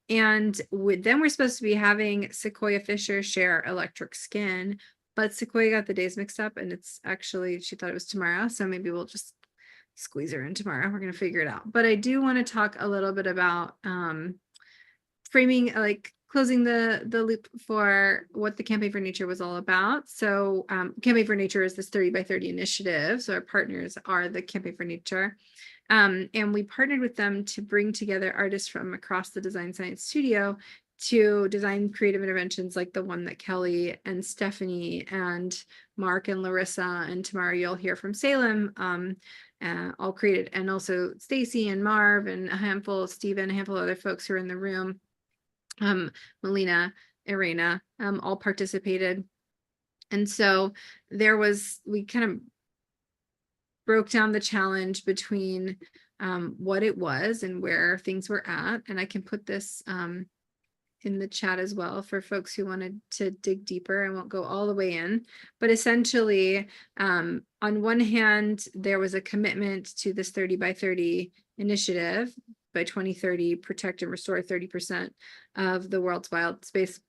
And then we're supposed to be having Sequoia Fisher share Electric Skin, but Sequoia got the days mixed up, and it's actually, she thought it was tomorrow. So maybe we'll just squeeze her in tomorrow. We're going to figure it out. But I do want to talk a little bit about framing, like closing the loop for what the Campaign for Nature was all about. So Campaign for Nature is this 30 by 30 initiative. So our partners are the Campaign for Nature. And we partnered with them to bring together artists from across the Design Science Studio to design creative interventions like the one that Kelly and Stephanie and Mark and Larissa and tomorrow you'll hear from Salem all created, and also Stacy and Marv and Stephen, a handful of other folks who are in the room. Melina, Irena, all participated. And so we kind of broke down the challenge between what it was and where things were at. And I can put this in the chat as well for folks who wanted to dig deeper. I won't go all the way in, but essentially, on one hand, there was a commitment to this 30 by 30 initiative. By 2030, protect and restore 30% of the world's wild space.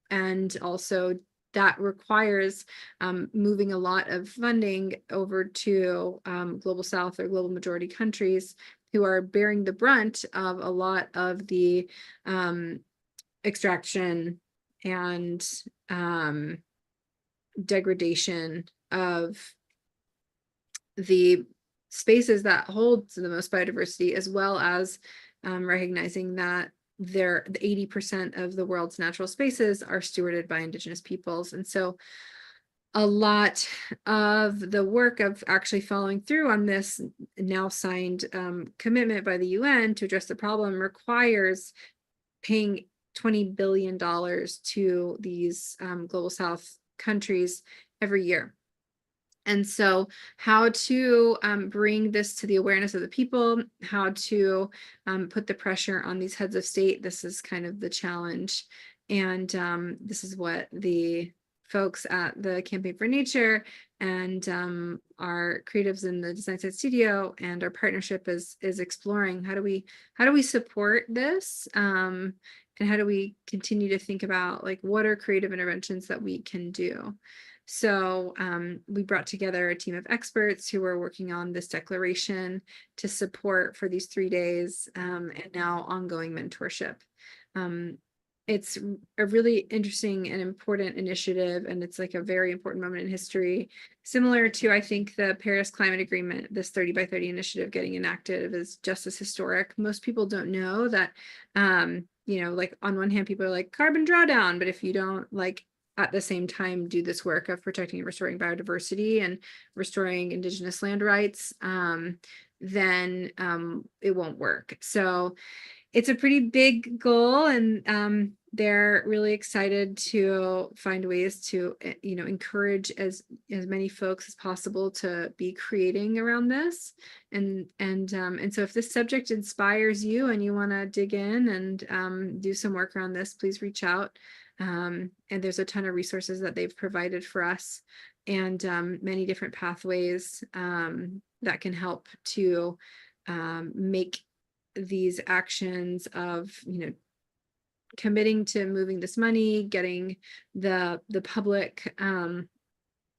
And also that requires moving a lot of funding over to global South or global majority countries who are bearing the brunt of a lot of the extraction and degradation of the spaces that hold the most biodiversity, as well as recognizing that the 80% of the world's natural spaces are stewarded by Indigenous peoples. And so a lot of the work of actually following through on this now signed commitment by the UN to address the problem requires paying $20 billion to these global South countries every year. And so how to bring this to the awareness of the people, how to put the pressure on these heads of state, this is kind of the challenge. And this is what the folks at the Campaign for Nature and our creatives in the Design Science Studio and our partnership is exploring. How do we support this? And how do we continue to think about like what are creative interventions that we can do? So we brought together a team of experts who were working on this declaration to support for these 3 days and now ongoing mentorship. It's a really interesting and important initiative, and it's like a very important moment in history, similar to, I think, the Paris Climate Agreement. This 30 by 30 initiative getting enacted is just as historic. Most people don't know that, like on one hand, people are like carbon drawdown, but if you don't like at the same time do this work of protecting and restoring biodiversity and restoring Indigenous land rights, then it won't work. So it's a pretty big goal, and they're really excited to find ways to encourage as many folks as possible to be creating around this. And so if this subject inspires you and you want to dig in and do some work around this, please reach out. And there's a ton of resources that they've provided for us, and many different pathways that can help to make these actions of committing to moving this money, getting the public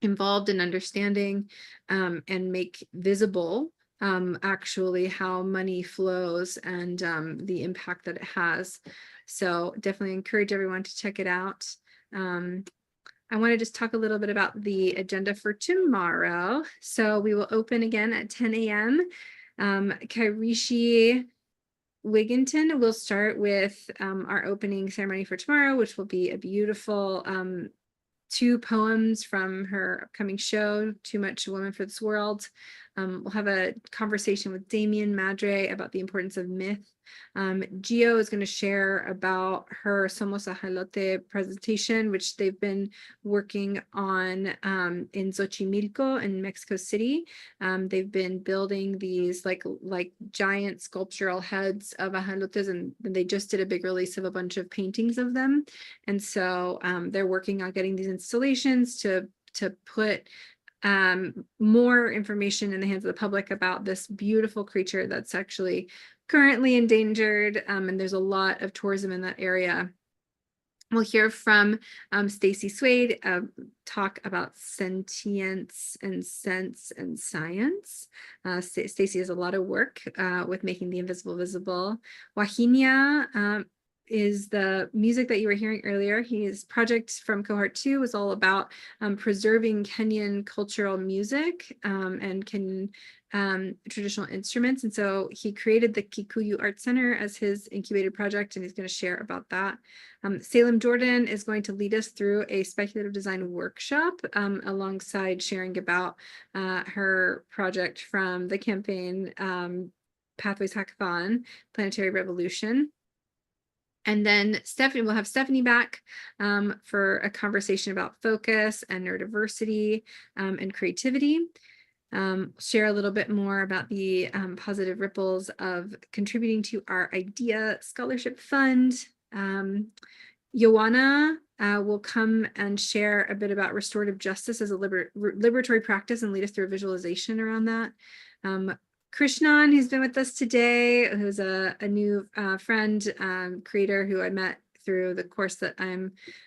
involved in understanding and make visible actually how money flows and the impact that it has. So definitely encourage everyone to check it out. I want to just talk a little bit about the agenda for tomorrow. So we will open again at 10 a.m. Kairishi Wigginton will start with our opening ceremony for tomorrow, which will be a beautiful 2 poems from her upcoming show, Too Much Woman for This World. We'll have a conversation with Damien Madre about the importance of myth. Gio is going to share about her Somos Ajalote presentation, which they've been working on in Xochimilco in Mexico City. They've been building these like giant sculptural heads of ajalotes, and they just did a big release of a bunch of paintings of them. And so they're working on getting these installations to put more information in the hands of the public about this beautiful creature that's actually currently endangered, and there's a lot of tourism in that area. We'll hear from Stacy Swade talk about sentience and sense and science. Stacy has a lot of work with making the invisible visible. Wahinia is the music that you were hearing earlier. His project from cohort 2 was all about preserving Kenyan cultural music and Kenyan traditional instruments. And so he created the Kikuyu Art Center as his incubated project, and he's going to share about that. Salem Jordan is going to lead us through a speculative design workshop alongside sharing about her project from the campaign Pathways Hackathon, Planetary Revolution. And then we'll have Stephanie back for a conversation about focus and neurodiversity and creativity. Share a little bit more about the positive ripples of contributing to our I.D.E.A Scholarship Fund. Joanna will come and share a bit about restorative justice as a liberatory practice and lead us through a visualization around that. Krishnan, who's been with us today, who's a new friend, creator who I met through the course that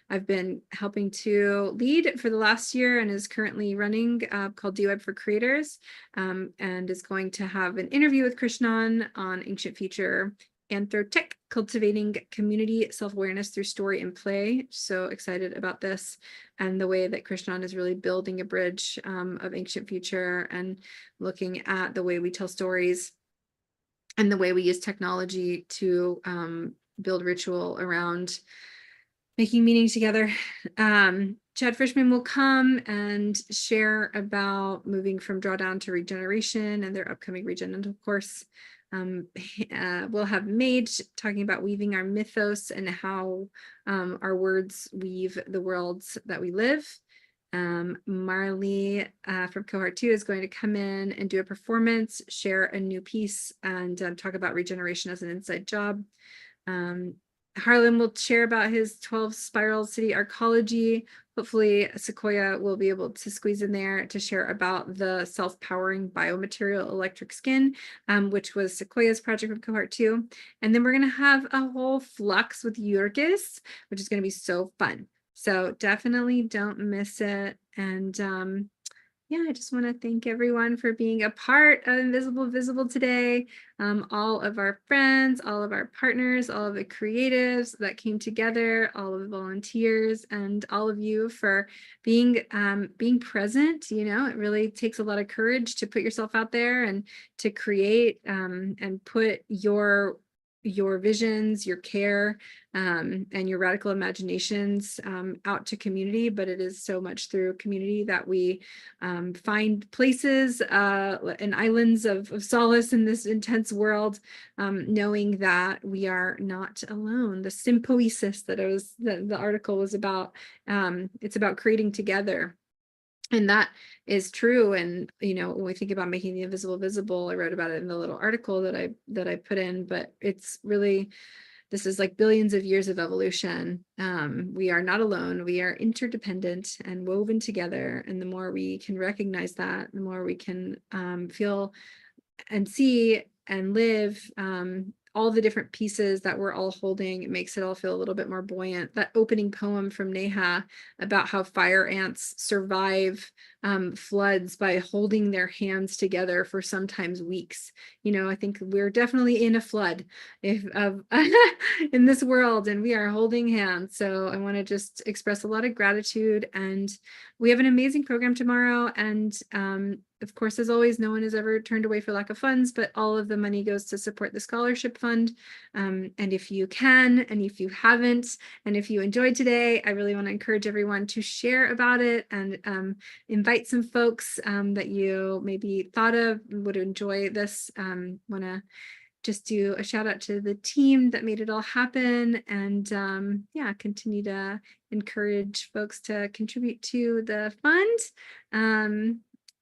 I've been helping to lead for the last year and is currently running called D-Web for Creators, and is going to have an interview with Krishnan on Ancient Future Anthrotech, cultivating community self-awareness through story and play. So excited about this and the way that Krishnan is really building a bridge of Ancient Future and looking at the way we tell stories and the way we use technology to build ritual around making meaning together. Chad Frischman will come and share about moving from drawdown to regeneration and their upcoming regeneration course. We'll have Mage talking about weaving our mythos and how our words weave the worlds that we live. Marley from cohort 2 is going to come in and do a performance, share a new piece, and talk about regeneration as an inside job. Harlan will share about his 12 spiral city arcology. Hopefully Sequoia will be able to squeeze in there to share about the self-powering biomaterial electric skin, which was Sequoia's project from cohort 2. And then we're going to have a whole flux with Jurgis, which is going to be so fun. So definitely don't miss it. And yeah, I just want to thank everyone for being a part of Invisible Visible today. All of our friends, all of our partners, all of the creatives that came together, all of the volunteers, and all of you for being present. You know, it really takes a lot of courage to put yourself out there and to create and put your visions, your care, and your radical imaginations out to community. But it is so much through community that we find places and islands of solace in this intense world, knowing that we are not alone. The sympoiesis that the article was about, it's about creating together. And that is true. And, you know, when we think about making the invisible visible, I wrote about it in the little article that I put in, but it's really, this is like billions of years of evolution. We are not alone. We are interdependent and woven together. And the more we can recognize that, the more we can feel and see and live all the different pieces that we're all holding, it makes it all feel a little bit more buoyant. That opening poem from Neha about how fire ants survive floods by holding their hands together for sometimes weeks. You know, I think we're definitely in a flood in this world, and we are holding hands. So I want to just express a lot of gratitude, and we have an amazing program tomorrow. And of course, as always, no one is ever turned away for lack of funds, but all of the money goes to support the scholarship fund. And if you can, and if you haven't, and if you enjoyed today, I really want to encourage everyone to share about it and invite some folks that you maybe thought of would enjoy this. Want to just do a shout out to the team that made it all happen, and yeah, continue to encourage folks to contribute to the fund.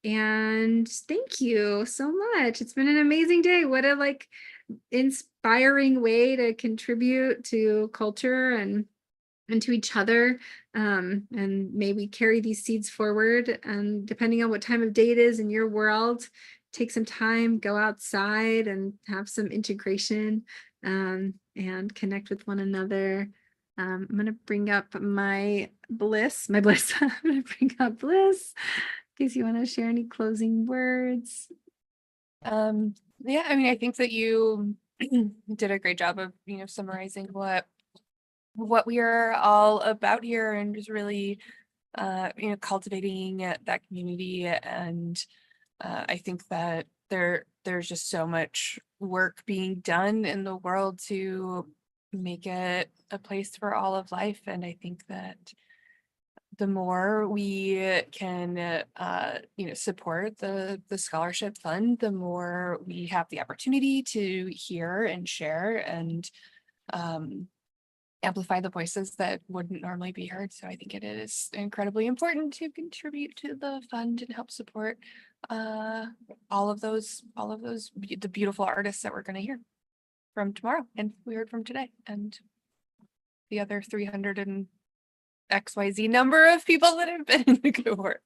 And thank you so much. It's been an amazing day. What a inspiring way to contribute to culture and to each other. And may we carry these seeds forward, and depending on what time of day it is in your world, take some time, go outside and have some integration and connect with one another. I'm going to bring up my bliss. I'm going to bring up Bliss in case you want to share any closing words. Yeah, I mean, I think that you did a great job of, summarizing what we are all about here, and just really, cultivating that community. And I think that there's just so much work being done in the world to make it a place for all of life. And I think that the more we can, support the scholarship fund, the more we have the opportunity to hear and share and amplify the voices that wouldn't normally be heard. So I think it is incredibly important to contribute to the fund and help support all of the beautiful artists that we're going to hear from tomorrow, and we heard from today, and the other 300 and XYZ number of people that have been in the cohort.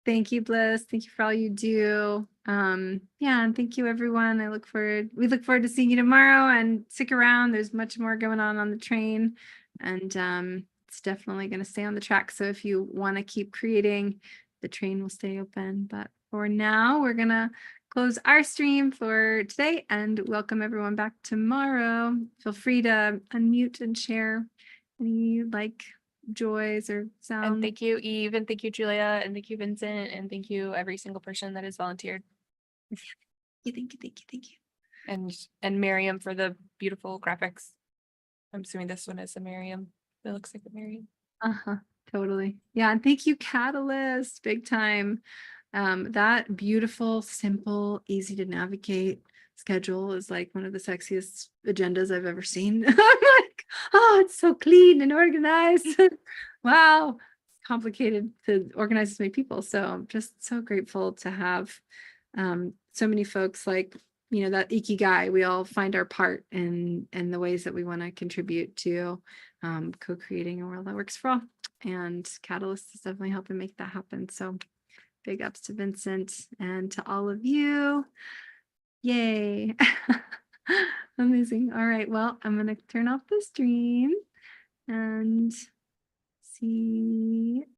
Thank you, Bliss. Thank you for all you do. Yeah, and thank you, everyone. We look forward to seeing you tomorrow, and stick around. There's much more going on the train, and it's definitely going to stay on the track. So if you want to keep creating, the train will stay open. But for now, we're going to close our stream for today and welcome everyone back tomorrow. Feel free to unmute and share any joys or sound. And thank you, Eve, and thank you, Julia, and thank you, Vincent, and thank you every single person that has volunteered. Thank you. And Miriam for the beautiful graphics. I'm assuming this one is a Miriam. It looks like a Miriam. Totally. Yeah, and thank you, Catalyst, big time. That beautiful, simple, easy to navigate schedule is one of the sexiest agendas I've ever seen. I'm like, oh, it's so clean and organized. Wow, complicated to organize so many people. So I'm just so grateful to have so many folks that ikigai. We all find our part in the ways that we want to contribute to co-creating a world that works for all. And Catalyst is definitely helping make that happen. So big ups to Vincent and to all of you. Yay. Amazing. All right. Well, I'm going to turn off the stream and see